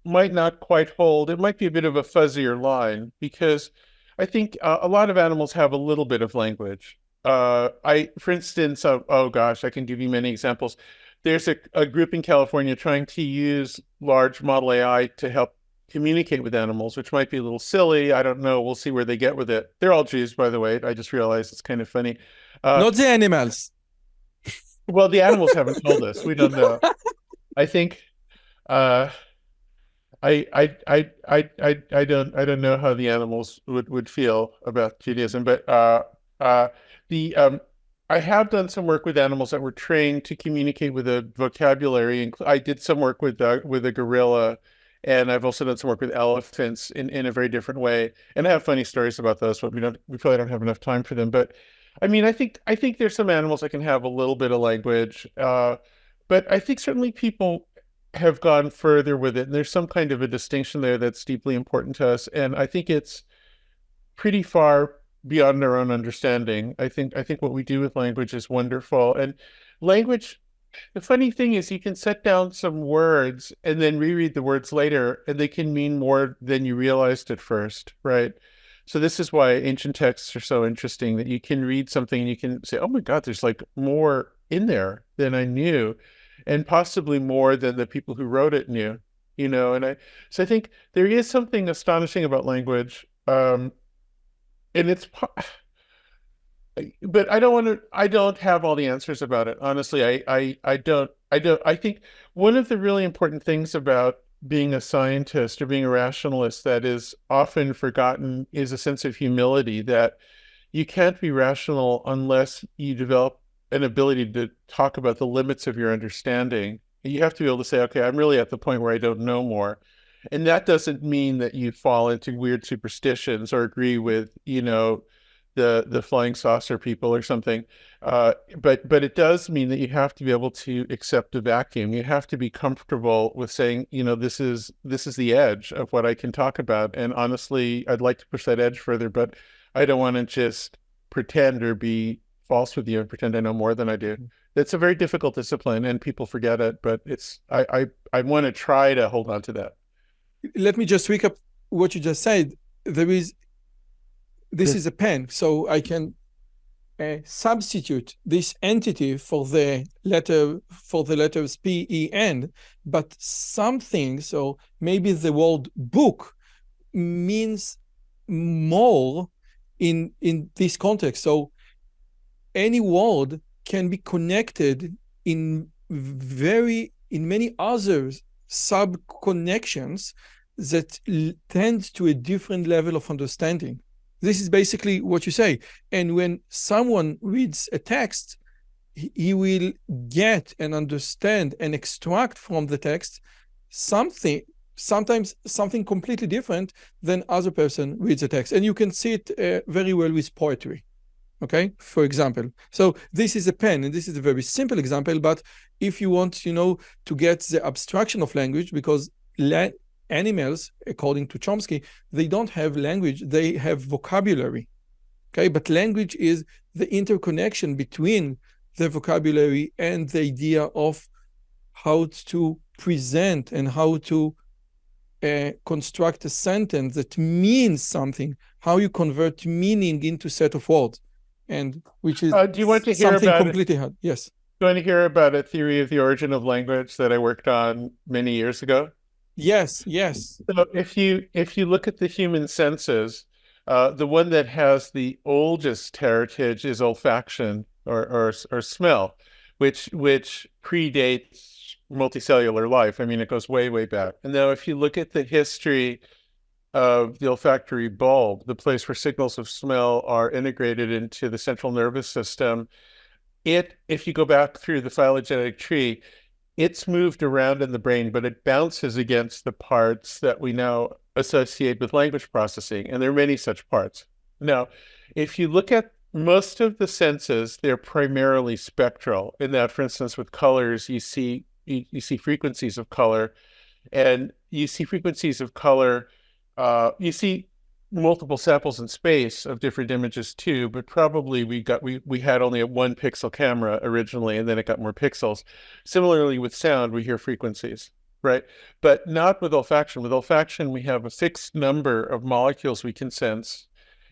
might not quite hold. It might be a bit of a fuzzier line, because I think a lot of animals have a little bit of language. For instance, oh gosh, I can give you many examples. There's a group in California trying to use large model AI to help communicate with animals, which might be a little silly. I don't know. We'll see where they get with it. They're all Jews, by the way. I just realized it's kind of funny. Not the animals. Well, the animals haven't told us. We don't know. I think uh, I don't know how the animals would feel about Judaism, but the I have done some work with animals that were trained to communicate with a vocabulary. And I did some work with a gorilla, and I've also done some work with elephants in a very different way. And I have funny stories about those, but we probably don't have enough time for them. But I mean, I think there's some animals that can have a little bit of language, but I think certainly people have gone further with it, and there's some kind of a distinction there that's deeply important to us. And I think it's pretty far beyond our own understanding. I think what we do with language is wonderful. And language, the funny thing is, you can set down some words and then reread the words later, and they can mean more than you realized at first, right? So this is why ancient texts are so interesting, that you can read something and you can say, oh my God, there's like more in there than I knew, and possibly more than the people who wrote it knew, so I think there is something astonishing about language. And it's, but I don't have all the answers about it. Honestly, I don't, I think one of the really important things about being a scientist or being a rationalist that is often forgotten is a sense of humility, that you can't be rational unless you develop an ability to talk about the limits of your understanding. You have to be able to say, okay, I'm really at the point where I don't know more. And that doesn't mean that you fall into weird superstitions or agree with, the flying saucer people or something. But it does mean that you have to be able to accept a vacuum. You have to be comfortable with saying, this is the edge of what I can talk about. And honestly, I'd like to push that edge further, but I don't want to just pretend or be false with you and pretend I know more than I do. It's a very difficult discipline, and people forget it, but I want to try to hold on to that. Let me just recap what you just said. This is a pen, so I can substitute this entity for the letters P, E, N, but something, so maybe the word book means more in this context. So any word can be connected in many other sub connections that tend to a different level of understanding. This is basically what you say. And when someone reads a text, he will get and understand and extract from the text sometimes something completely different than other person reads a text. And you can see it very well with poetry. Okay, for example. So this is a pen, and this is a very simple example, but if you want, to get the abstraction of language, because animals, according to Chomsky, they don't have language, they have vocabulary. Okay, but language is the interconnection between the vocabulary and the idea of how to present and how to construct a sentence that means something, how you convert meaning into set of words, and which is do you want to hear something about completely hard. Yes. Do you want to hear about a theory of the origin of language that I worked on many years ago? Yes. So if you look at the human senses, the one that has the oldest heritage is olfaction or smell, which predates multicellular life. I mean, it goes way back. And now, if you look at the history of the olfactory bulb, the place where signals of smell are integrated into the central nervous system, if you go back through the phylogenetic tree, it's moved around in the brain, but it bounces against the parts that we now associate with language processing. And there are many such parts. Now, if you look at most of the senses, they're primarily spectral. In that, for instance, with colors, you see frequencies of color, and you see frequencies of color. You see multiple samples in space of different images too, but probably we had only a 1 pixel camera originally, and then it got more pixels. Similarly with sound, we hear frequencies, right? But not with olfaction. With olfaction, we have a fixed number of molecules we can sense,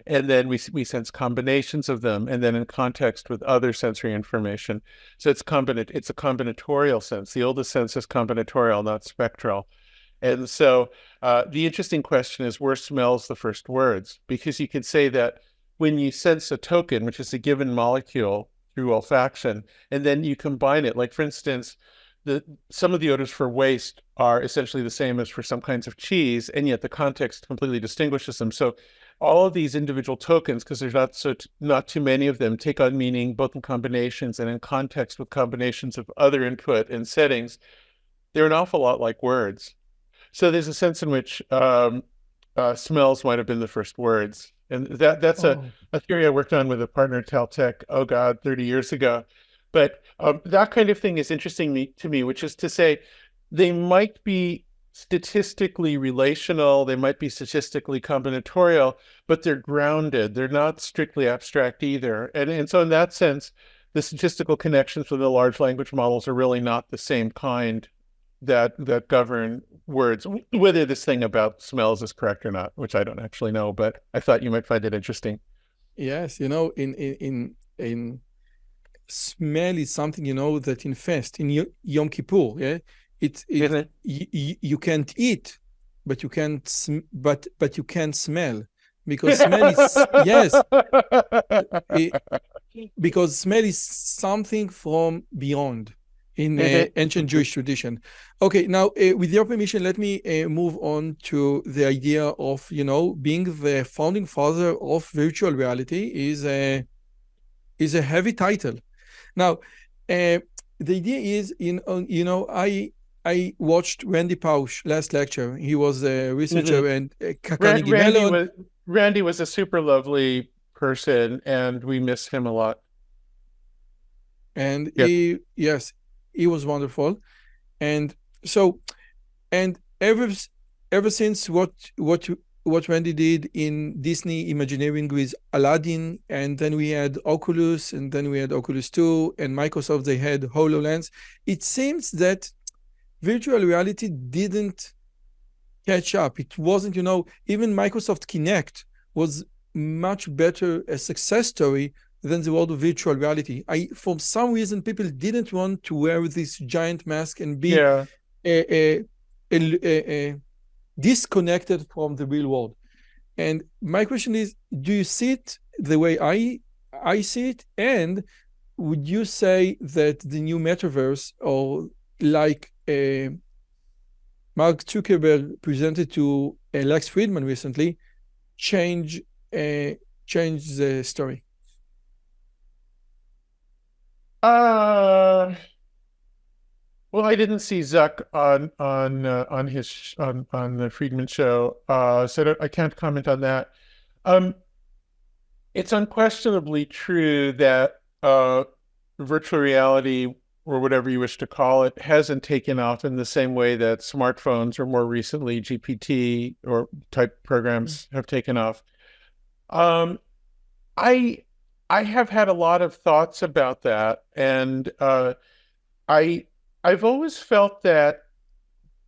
and then we sense combinations of them, and then in context with other sensory information. So it's a combinatorial sense. The oldest sense is combinatorial, not spectral. And so the interesting question is, were smells the first words? Because you could say that when you sense a token, which is a given molecule through olfaction, and then you combine it, like for instance, some of the odors for waste are essentially the same as for some kinds of cheese, and yet the context completely distinguishes them. So all of these individual tokens, because there's not too many of them, take on meaning both in combinations and in context with combinations of other input and settings. They're an awful lot like words. So there's a sense in which smells might have been the first words. And that's Oh, a theory I worked on with a partner at Caltech, 30 years ago. But that kind of thing is interesting to me, which is to say they might be statistically relational, they might be statistically combinatorial, but they're grounded. They're not strictly abstract either. And so in that sense, the statistical connections with the large language models are really not the same kind that govern words, whether this thing about smells is correct or not, which I don't actually know, but I thought you might find it interesting. yes, in smell is something that in fast in Yom Kippur, yeah, Isn't it? you can't eat, but but you can smell, because smell is, yes, it, because smell is something from beyond in ancient Jewish tradition. Okay, now with your permission, let me move on to the idea of being the founding father of virtual reality is a heavy title. Now, the idea is, I watched Randy Pausch last lecture. He was a researcher and Carnegie Mellon, Randy was a super lovely person, and we miss him a lot. and Yeah. yes, he was wonderful. And so, and ever since what Randy did in Disney Imagineering with Aladdin, and then we had Oculus, and then we had Oculus 2, and Microsoft, they had HoloLens. It seems that virtual reality didn't catch up. It wasn't, even Microsoft Kinect was much better a success story than the world of virtual reality. For some reason, people didn't want to wear this giant mask and be Yeah. disconnected from the real world. And my question is, do you see it the way I see it? And would you say that the new metaverse, or like Mark Zuckerberg presented to Lex Friedman recently, change the story? Well, I didn't see Zuck on the Friedman show, so I can't comment on that. It's unquestionably true that virtual reality, or whatever you wish to call it, hasn't taken off in the same way that smartphones, or more recently GPT or type programs have taken off. I I have had a lot of thoughts about that, and I I've always felt that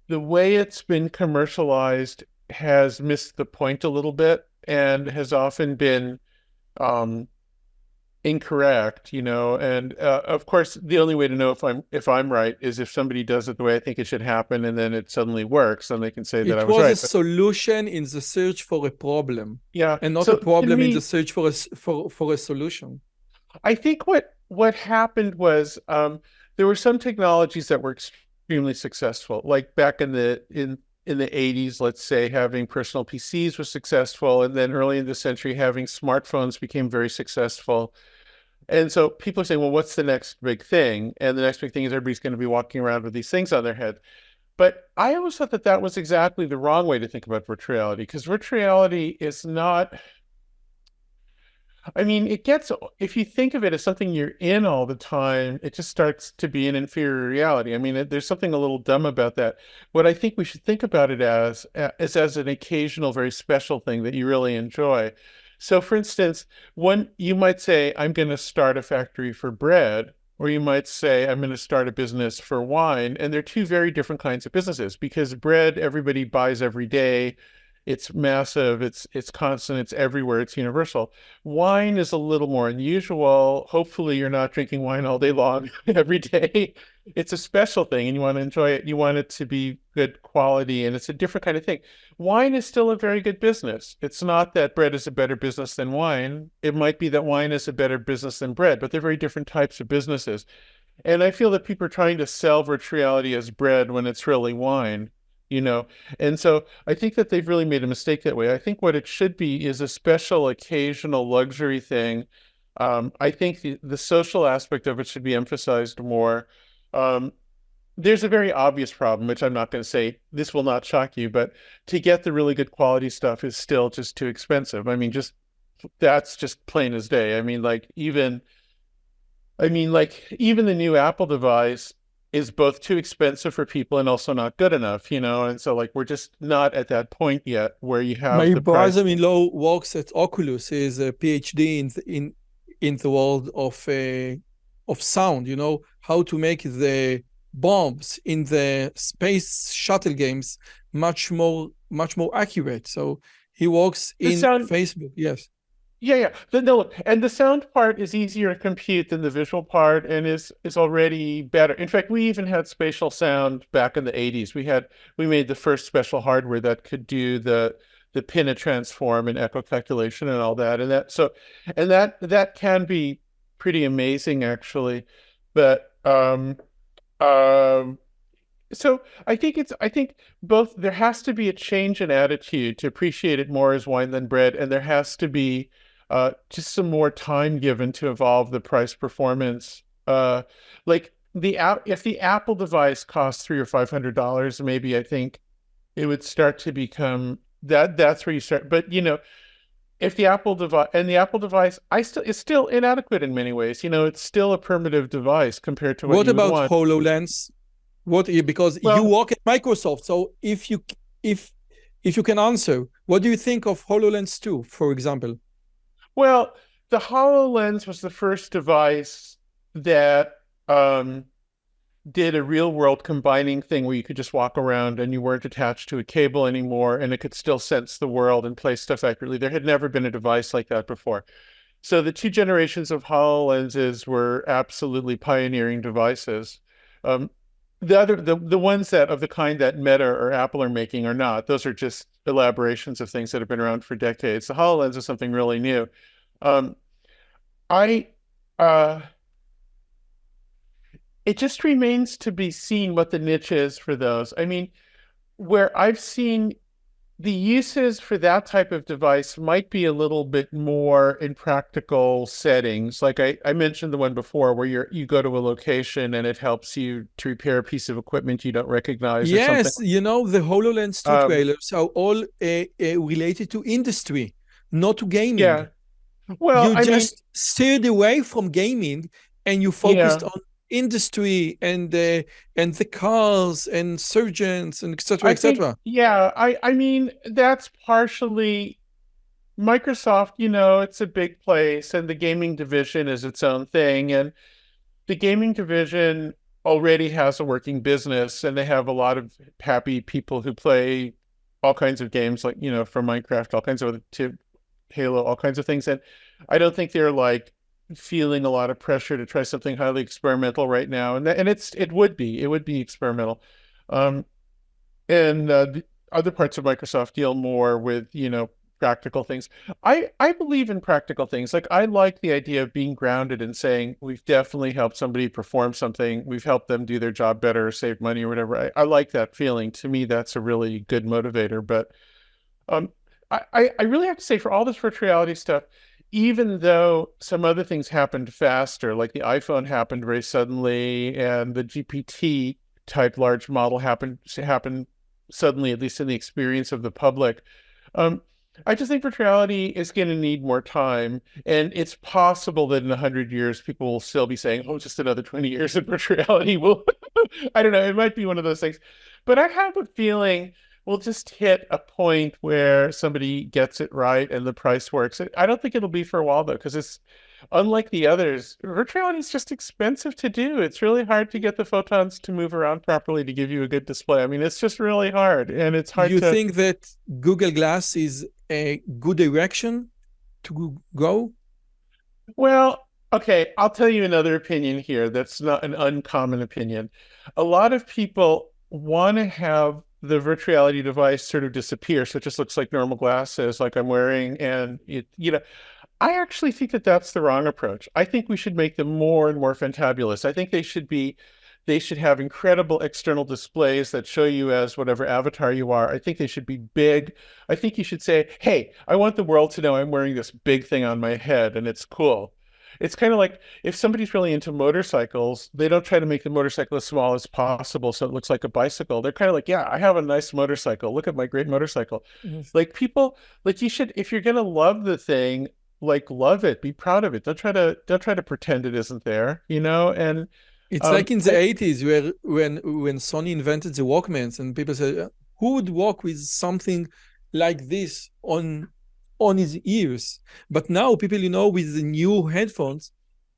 the way it's been commercialized has missed the point a little bit, and has often been um, incorrect, and of course the only way to know if I'm right is if somebody does it the way I think it should happen, and then it suddenly works, and they can say that I It was was a right. But solution in the search for a problem, yeah, and not a so to problem in the me, search for a solution. I think what happened was there were some technologies that were extremely successful, like back in the 80s, let's say, having personal PCs was successful, and then early in the century having smartphones became very successful. And so people are saying, well, what's the next big thing? And the next big thing is everybody's going to be walking around with these things on their head. But I always thought that that was exactly the wrong way to think about virtual reality, because virtual reality is not, I mean, it gets, if you think of it as something you're in all the time, it just starts to be an inferior reality. I mean, there's something a little dumb about that. What I think we should think about it as is as an occasional, very special thing that you really enjoy. So, for instance, one you might say, I'm going to start a factory for bread, or you might say, I'm going to start a business for wine. And they're two very different kinds of businesses, because bread, everybody buys every day. It's massive, it's constant, it's everywhere, it's universal. Wine is a little more unusual. Hopefully, you're not drinking wine all day long every day. It's a special thing and you want to enjoy it. You want it to be good quality, and it's a different kind of thing. Wine is still a very good business. It's not that bread is a better business than wine. It might be that wine is a better business than bread, but they're very different types of businesses. And I feel that people are trying to sell virtual reality as bread when it's really wine, you know. And so I think that they've really made a mistake that way. I think what it should be is a special occasional luxury thing. I think the social aspect of it should be emphasized more. Um, there's a very obvious problem, which I'm not going to say, this will not shock you, but to get the really good quality stuff is still just too expensive. I mean, just that's just plain as day. I mean, like even the new Apple device is both too expensive for people and also not good enough, you know? And so like we're just not at that point yet where you have My the price. brother-in-law works at Oculus. He's a PhD in the world of sound. You know how to make the bombs in the space shuttle games much more accurate. So he works The in sound, Facebook. Yes. yeah, yeah. No, and the sound part is easier to compute than the visual part, and is already better. In fact, we even had spatial sound back in the 80s. We made the first special hardware that could do the Pinna transform and echo calculation and all that. And that can be pretty amazing actually. But um so I think both there has to be a change in attitude to appreciate it more as wine than bread, and there has to be just some more time given to evolve the price performance. Like the app, if the Apple device costs $300 or $500, maybe I think it would start to become that's where you start. But you know, if the Apple device, it's still inadequate in many ways. You know, it's still a primitive device compared to what What you would about want. HoloLens? Because you Well, work at Microsoft, so if you can answer, what do you think of HoloLens 2, for example? Well, the HoloLens was the first device that um, did a real world combining thing where you could just walk around and you weren't attached to a cable anymore, and it could still sense the world and play stuff accurately. There had never been a device like that before. So the two generations of HoloLenses were absolutely pioneering devices. Um, the ones that of the kind that Meta or Apple are making are not. Those are just elaborations of things that have been around for decades. The HoloLens is something really new. Um, I uh, it just remains to be seen what the niche is for those. I mean, where I've seen the uses for that type of device might be a little bit more in practical settings. Like I mentioned the one before where you go to a location and it helps you to repair a piece of equipment you don't recognize or something. Yes, the HoloLens 2 Um, trailers are all related to industry, not to gaming. yeah. Well, You I mean, just steered away from gaming and you focused yeah. on industry and the cars and surgeons and etc. I think, etc. yeah, I mean, that's partially Microsoft, you know, it's a big place and the gaming division is its own thing. And the gaming division already has a working business and they have a lot of happy people who play all kinds of games, like, you know, from Minecraft, all kinds of to Halo, all kinds of things. And I don't think they're like feeling a lot of pressure to try something highly experimental right now. And it would be experimental. Um, and the other parts of Microsoft deal more with, you know, practical things. I believe in practical things. Like I like the idea of being grounded and saying we've definitely helped somebody perform something. We've helped them do their job better, save money or whatever. I like that feeling. To me, that's a really good motivator. But um, I really have to say for all this virtual reality stuff, even though some other things happened faster, like the iPhone happened very suddenly, and the GPT type large model happened suddenly, at least in the experience of the public. Um, I just think virtual reality is going to need more time, and it's possible that in 100 years, people will still be saying, "Oh, just another 20 years of virtual reality will." I don't know. It might be one of those things, but I have a feeling we'll just hit a point where somebody gets it right and the price works. I don't think it'll be for a while though, because it's unlike the others. Virtual reality is just expensive to do. It's really hard to get the photons to move around properly to give you a good display. I mean, it's just really hard, and it's hard You to. think that Google Glass is a good direction to go? Well, okay, I'll tell you another opinion here that's not an uncommon opinion. A lot of people want to have the virtual reality device sort of disappear, so it just looks like normal glasses, like I'm wearing, and I actually think that that's the wrong approach. I think we should make them more and more fantabulous. I think they should have incredible external displays that show you as whatever avatar you are. I think they should be big. I think you should say, hey, I want the world to know I'm wearing this big thing on my head and it's cool. It's kind of like if somebody's really into motorcycles, they don't try to make the motorcycle as small as possible so it looks like a bicycle. They're kind of like, yeah, I have a nice motorcycle. Look at my great motorcycle. Yes. Like people, like you should, if you're gonna love the thing, like love it, be proud of it. Don't try to pretend it isn't there, And It's like in the I 80s where when Sony invented the Walkmans and people said, who would walk with something like this on his ears? But now people, with the new headphones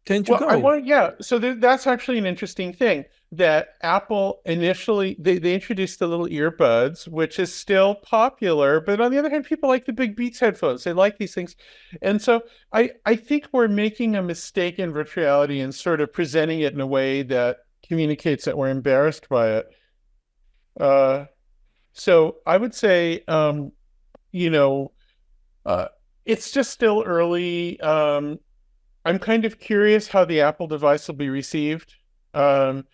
tend to Well, I go. want, yeah. So that's actually an interesting thing that Apple initially they introduced the little earbuds, which is still popular, but on the other hand, people like the big Beats headphones. They like these things, and so I think we're making a mistake in virtual reality and sort of presenting it in a way that communicates that we're embarrassed by it. Uh, so I would say, you know, uh, it's just still early. I'm kind of curious how the Apple device will be received. Um,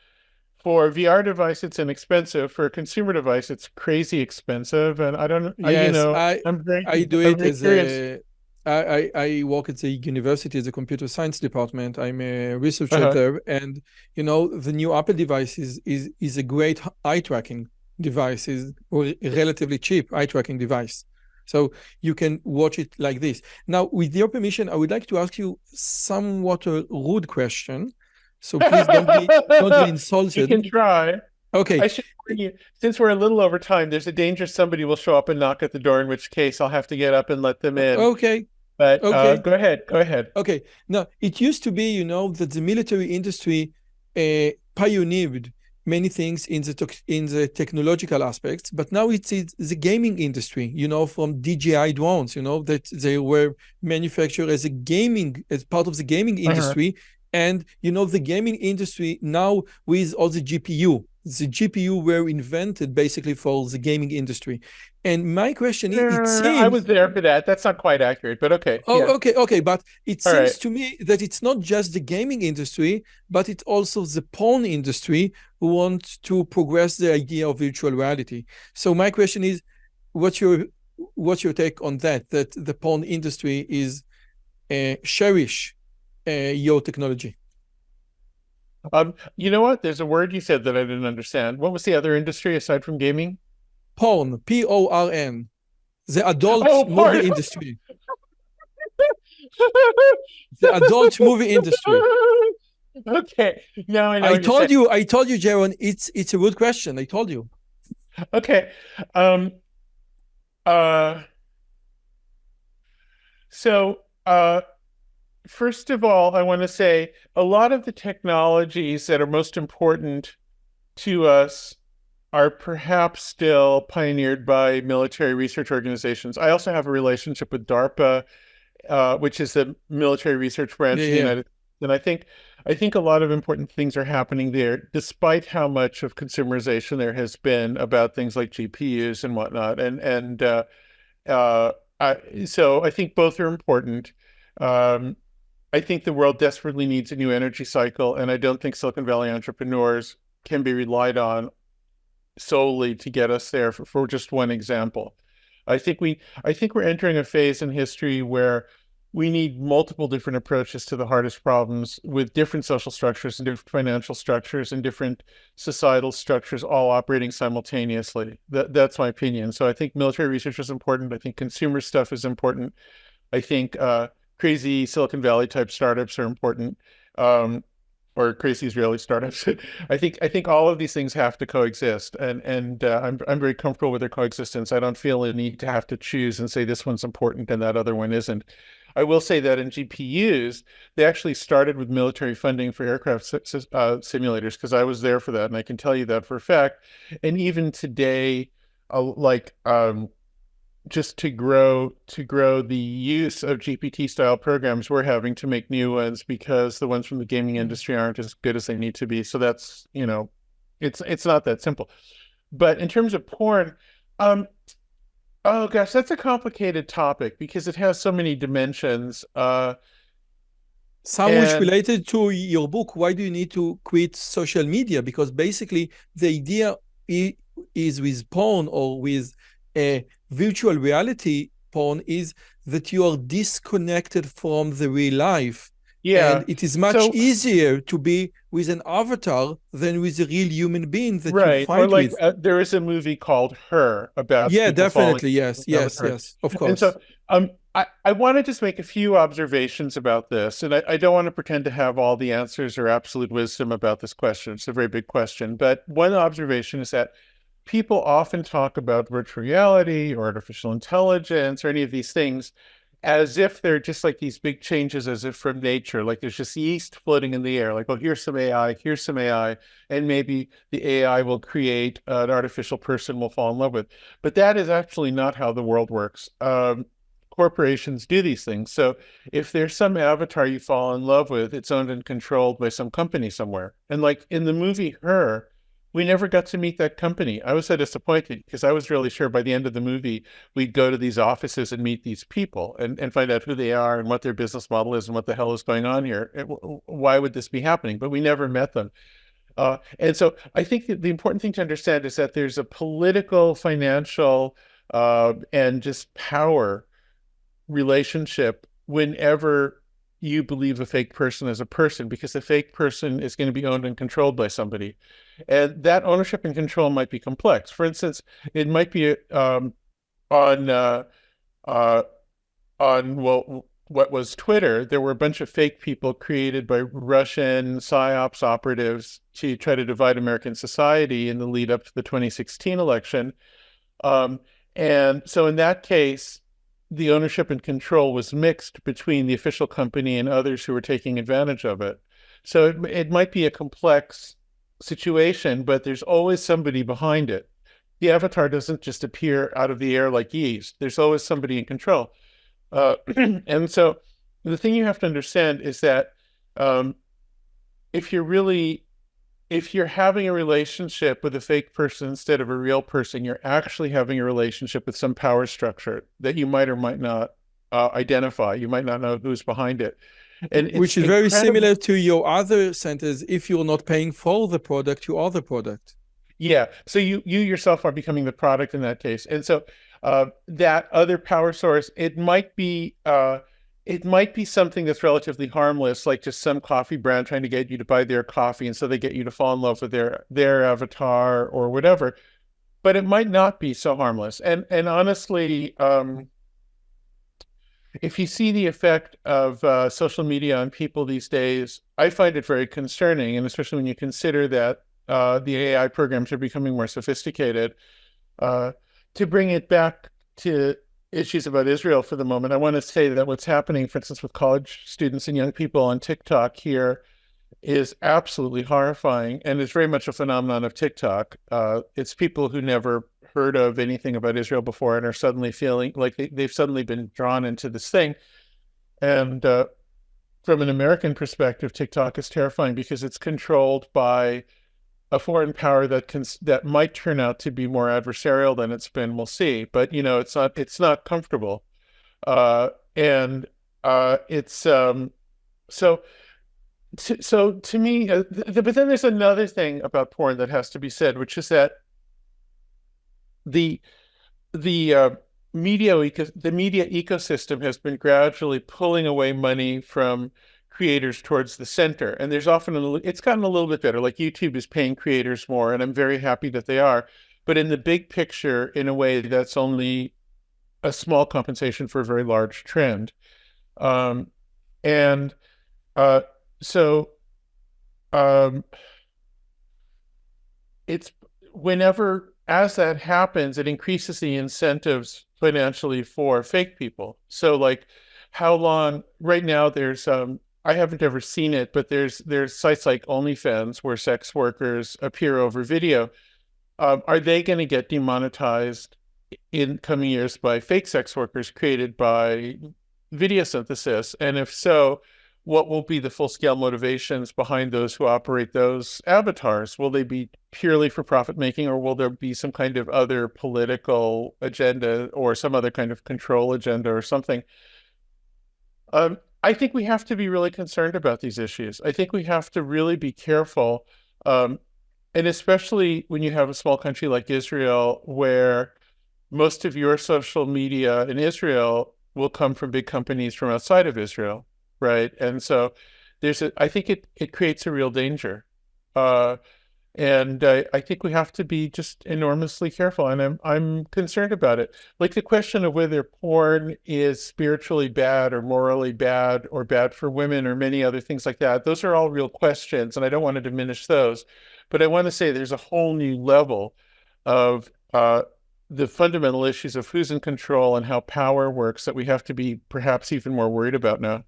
for a VR device, it's inexpensive. For a consumer device, it's crazy expensive. And I don't, Yes, I do I'm it very as curious. I work at the university as a computer science department. I'm a researcher Uh-huh. there, and the new Apple device is a great eye tracking device, is or a relatively cheap eye tracking device. So you can watch it like this. Now, with your permission, I would like to ask you somewhat a rude question. So please don't be You insulted. can try. Okay, I should warn you, since we're a little over time, there's a danger somebody will show up and knock at the door, in which case I'll have to get up and let them in. okay, But okay. go ahead. Go ahead. Okay. Now, it used to be, that the military industry pioneered many things in the technological aspects, but now it's the gaming industry, from DJI drones, that they were manufactured as part of the gaming Uh-huh. industry. And, the gaming industry now with all the GPU were invented basically for the gaming industry. And my question is, it I was seems there for that. That's not quite accurate, but okay. Yeah. Oh, okay, okay. But it All right. seems to me that it's not just the gaming industry, but it's also the porn industry who want to progress the idea of virtual reality. So my question is, what's your what's your take on that? That the porn industry is cherish your technology. You know what? There's a word you said that I didn't understand. What was the other industry aside from gaming? Porn, PORN, the adult Oh, movie pardon. industry, the adult movie industry. Okay. Now I know what you're saying. I told you, Jaron, it's a good question. I told you. Okay. Um, uh, so, first of all, I want to say a lot of the technologies that are most important to us are perhaps still pioneered by military research organizations. I also have a relationship with DARPA, which is the military research Yeah, branch of the yeah. United States. And I think a lot of important things are happening there, despite how much of consumerization there has been about things like GPUs and whatnot. Uh, so I think both are important. Um, I think the world desperately needs a new energy cycle, and I don't think Silicon Valley entrepreneurs can be relied on solely to get us there for just one example. I think we're entering a phase in history where we need multiple different approaches to the hardest problems with different social structures and different financial structures and different societal structures all operating simultaneously. That's my opinion. So I think military research is important. I think consumer stuff is important. I think crazy Silicon Valley type startups are important, or crazy Israeli startups. I think all of these things have to coexist, and I'm very comfortable with their coexistence. I don't feel a need to have to choose and say this one's important and that other one isn't. I will say that in GPUs, they actually started with military funding for aircraft simulators, because I was there for that, and I can tell you that for a fact. And even today, like just to grow the use of GPT style programs, we're having to make new ones because the ones from the gaming industry aren't as good as they need to be. So that's, it's not that simple. But in terms of porn, oh gosh, that's a complicated topic because it has so many dimensions. Sandwich related to your book, why do you need to quit social media? Because basically the idea is with porn or with a virtual reality porn is that you are disconnected from the real life. Yeah. And it is much easier to be with an avatar than with a real human being that you fight with. There is a movie called Her about definitely, yes, of course. And so I want to just make a few observations about this, and I don't want to pretend to have all the answers or absolute wisdom about this question. It's a very big question, but one observation is that people often talk about virtual reality or artificial intelligence or any of these things as if they're just like these big changes, as if from nature, like there's just yeast floating in the air, like, oh, here's some AI, and maybe the AI will create an artificial person we'll fall in love with. But that is actually not how the world works. Corporations do these things. So if there's some avatar you fall in love with, it's owned and controlled by some company somewhere. And like in the movie Her, we never got to meet that company. I was so disappointed because I was really sure by the end of the movie, we'd go to these offices and meet these people and find out who they are and what their business model is and what the hell is going on here. Why would this be happening? But we never met them. And so I think that the important thing to understand is that there's a political, financial, and just power relationship whenever you believe a fake person is a person, because a fake person is going to be owned and controlled by somebody. And that ownership and control might be complex. For instance, it might be on what was Twitter. There were a bunch of fake people created by Russian PSYOPs operatives to try to divide American society in the lead up to the 2016 election. And so in that case, the ownership and control was mixed between the official company and others who were taking advantage of it. So it might be a complex situation, but there's always somebody behind it. The avatar doesn't just appear out of the air like yeast. There's always somebody in control. And so the thing you have to understand is that if you're having a relationship with a fake person instead of a real person, you're actually having a relationship with some power structure that you might or might not identify. You might not know who's behind it. And which is very similar to your other sentence. If you're not paying for the product, you are the product. Yeah. So you yourself are becoming the product in that case. And so that other power source, it might be something that's relatively harmless, like just some coffee brand trying to get you to buy their coffee, and so they get you to fall in love with their avatar or whatever. But it might not be so harmless. And honestly, if you see the effect of social media on people these days, I find it very concerning, and especially when you consider that the AI programs are becoming more sophisticated. To bring it back to issues about Israel for the moment, I want to say that what's happening, for instance, with college students and young people on TikTok here is absolutely horrifying, and it's very much a phenomenon of TikTok. It's people who never heard of anything about Israel before and are suddenly feeling like they've suddenly been drawn into this thing. And from an American perspective, TikTok is terrifying because it's controlled by a foreign power that might turn out to be more adversarial than it's been. We'll see, but it's not comfortable, and it's so to me. But then there's another thing about porn that has to be said, which is that the the media ecosystem has been gradually pulling away money from creators towards the center, and there's often it's gotten a little bit better. Like YouTube is paying creators more, and I'm very happy that they are. But in the big picture, in a way, that's only a small compensation for a very large trend. Um, and uh, so um, it's whenever as that happens, it increases the incentives financially for fake people. So like how long right now there's I haven't ever seen it, but there's sites like OnlyFans where sex workers appear over video. Are they going to get demonetized in coming years by fake sex workers created by video synthesis? And if so, what will be the full-scale motivations behind those who operate those avatars? Will they be purely for profit making, or will there be some kind of other political agenda or some other kind of control agenda or something? I think we have to be really concerned about these issues. I think we have to really be careful, and especially when you have a small country like Israel, where most of your social media in Israel will come from big companies from outside of Israel, right? And so I think it creates a real danger. And I think we have to be just enormously careful, and I'm concerned about it. Like the question of whether porn is spiritually bad or morally bad or bad for women or many other things like that, those are all real questions, and I don't want to diminish those. But I want to say there's a whole new level of the fundamental issues of who's in control and how power works that we have to be perhaps even more worried about now.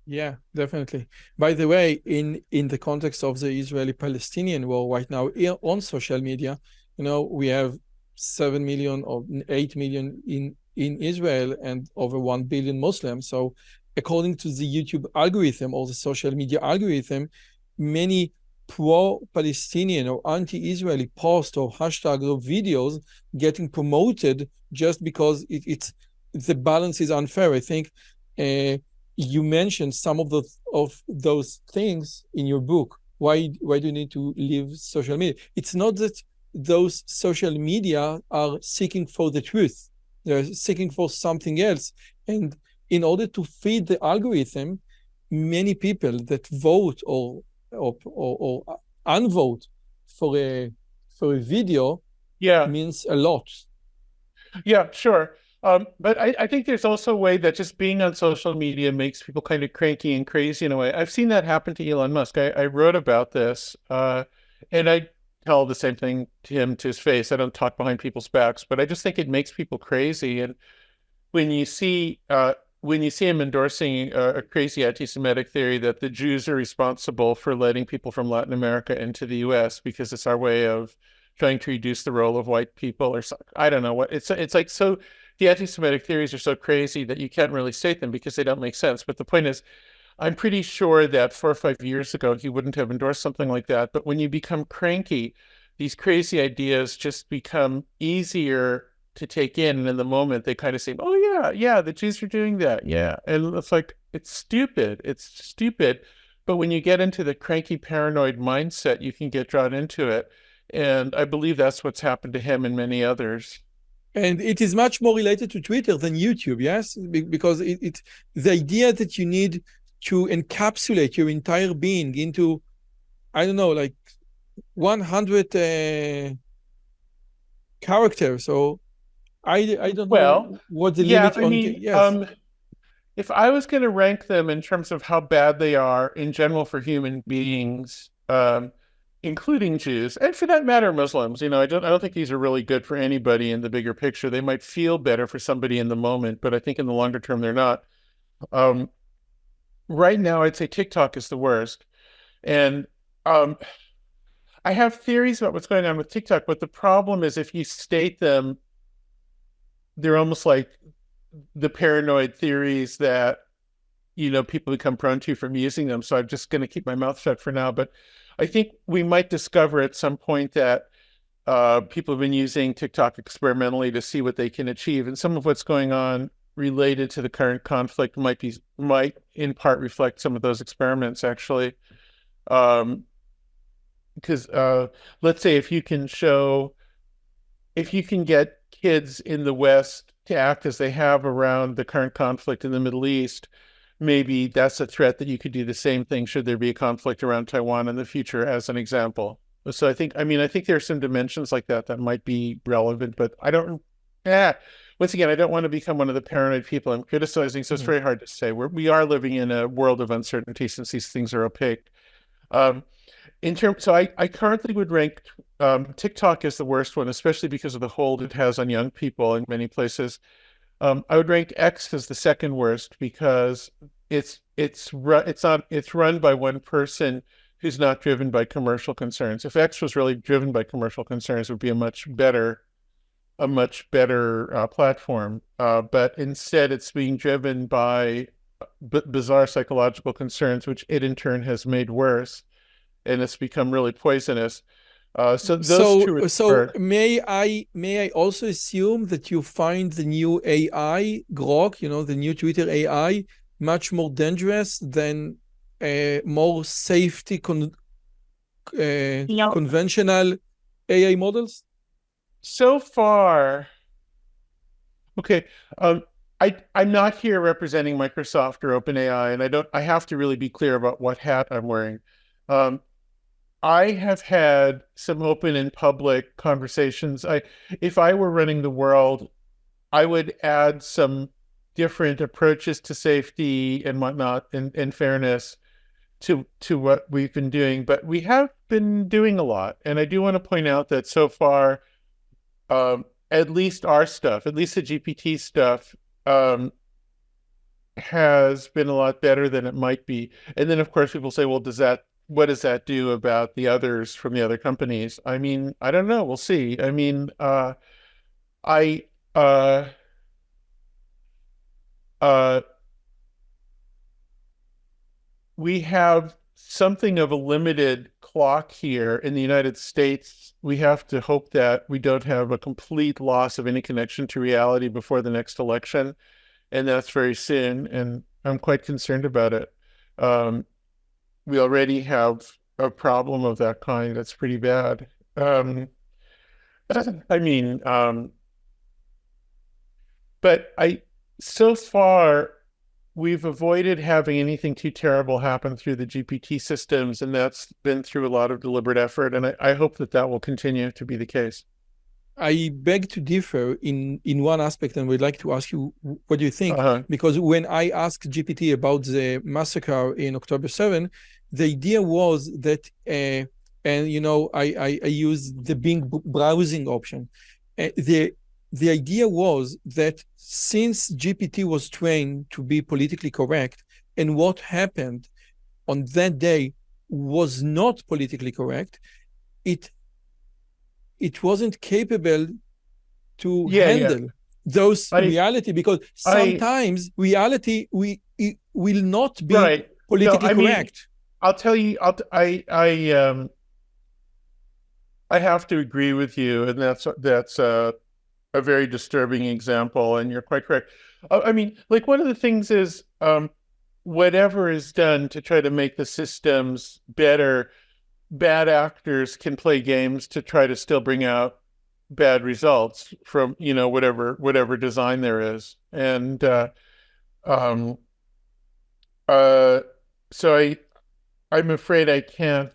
Yeah, definitely. By the way, in the context of the Israeli-Palestinian war right now on social media, we have 7 million or 8 million in Israel and over 1 billion Muslims. So according to the YouTube algorithm or the social media algorithm, many pro-Palestinian or anti-Israeli posts or hashtags or videos getting promoted just because the balance is unfair. I think you mentioned some of those things in your book. Why do you need to leave social media? It's not that those social media are seeking for the truth. They're seeking for something else. And in order to feed the algorithm, many people that vote or unvote for a video Yeah. means a lot. Yeah, sure. But I think there's also a way that just being on social media makes people kind of cranky and crazy in a way. I've seen that happen to Elon Musk. I wrote about this, and I tell the same thing to him to his face. I don't talk behind people's backs, but I just think it makes people crazy. And when you see him endorsing a crazy anti-Semitic theory that the Jews are responsible for letting people from Latin America into the U.S. because it's our way of trying to reduce the role of white people, or something. I don't know what it's like. So the anti-Semitic theories are so crazy that you can't really state them because they don't make sense. But the point is, I'm pretty sure that 4 or 5 years ago, he wouldn't have endorsed something like that. But when you become cranky, these crazy ideas just become easier to take in. And in the moment, they kind of seem, oh, yeah, the Jews are doing that. Yeah. And it's like, it's stupid. It's stupid. But when you get into the cranky, paranoid mindset, you can get drawn into it. And I believe that's what's happened to him and many others. And it is much more related to Twitter than YouTube, yes? Because the idea that you need to encapsulate your entire being into, I don't know, like 100 characters. So I don't know what the limit on. Yes. If I was going to rank them in terms of how bad they are in general for human beings, including Jews, and for that matter, Muslims. I don't think these are really good for anybody in the bigger picture. They might feel better for somebody in the moment, but I think in the longer term, they're not. Right now, I'd say TikTok is the worst. And I have theories about what's going on with TikTok, but the problem is if you state them, they're almost like the paranoid theories that people become prone to from using them. So I'm just going to keep my mouth shut for now. But I think we might discover at some point that people have been using TikTok experimentally to see what they can achieve. And some of what's going on related to the current conflict might in part reflect some of those experiments, actually. Because let's say if you can get kids in the West to act as they have around the current conflict in the Middle East, maybe that's a threat that you could do the same thing should there be a conflict around Taiwan in the future, as an example. So I think there are some dimensions like that that might be relevant, but I don't, once again, I don't want to become one of the paranoid people I'm criticizing, so it's very hard to say. We are living in a world of uncertainty since these things are opaque. So I currently would rank TikTok as the worst one, especially because of the hold it has on young people in many places. I would rank X as the second worst because it's run by one person who's not driven by commercial concerns. If X was really driven by commercial concerns, it would be a much better platform. But instead, it's being driven by bizarre psychological concerns, which it in turn has made worse, and it's become really poisonous. So those two. So may I also assume that you find the new AI Grok, the new Twitter AI, much more dangerous than more safety conventional AI models? So far, okay. I'm not here representing Microsoft or OpenAI, and I have to really be clear about what hat I'm wearing. I have had some open and public conversations. If I were running the world, I would add some different approaches to safety and whatnot and fairness to what we've been doing. But we have been doing a lot. And I do want to point out that so far, at least our stuff, at least the GPT stuff, has been a lot better than it might be. And then, of course, people say, well, what does that do about the others from the other companies? I mean, I don't know. We'll see. I mean, we have something of a limited clock here in the United States. We have to hope that we don't have a complete loss of any connection to reality before the next election. And that's very soon. And I'm quite concerned about it. We already have a problem of that kind that's pretty bad. But so far, we've avoided having anything too terrible happen through the GPT systems, and that's been through a lot of deliberate effort, and I hope that will continue to be the case. I beg to differ in one aspect, and would like to ask you, what do you think? Because when I asked GPT about the massacre in October 7, the idea was that, I used the Bing browsing option. The idea was that since GPT was trained to be politically correct, and what happened on that day was not politically correct, it wasn't capable to handle those reality, because sometimes reality will not be politically correct. I'll tell you, I have to agree with you, and that's a very disturbing example, and you're quite correct. One of the things is, whatever is done to try to make the systems better, bad actors can play games to try to still bring out bad results from, whatever design there is. And so I'm afraid I can't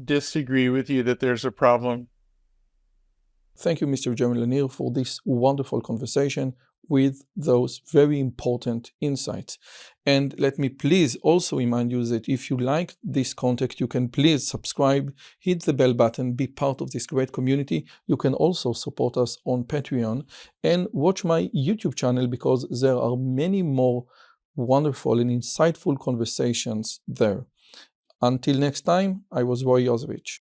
disagree with you that there's a problem. Thank you, Mr. Jaron Lanier, for this wonderful conversation with those very important insights. And let me please also remind you that if you like this content, you can please subscribe, hit the bell button, be part of this great community. You can also support us on Patreon and watch my YouTube channel, because there are many more wonderful and insightful conversations there. Until next time, I was Roi Yozevitch.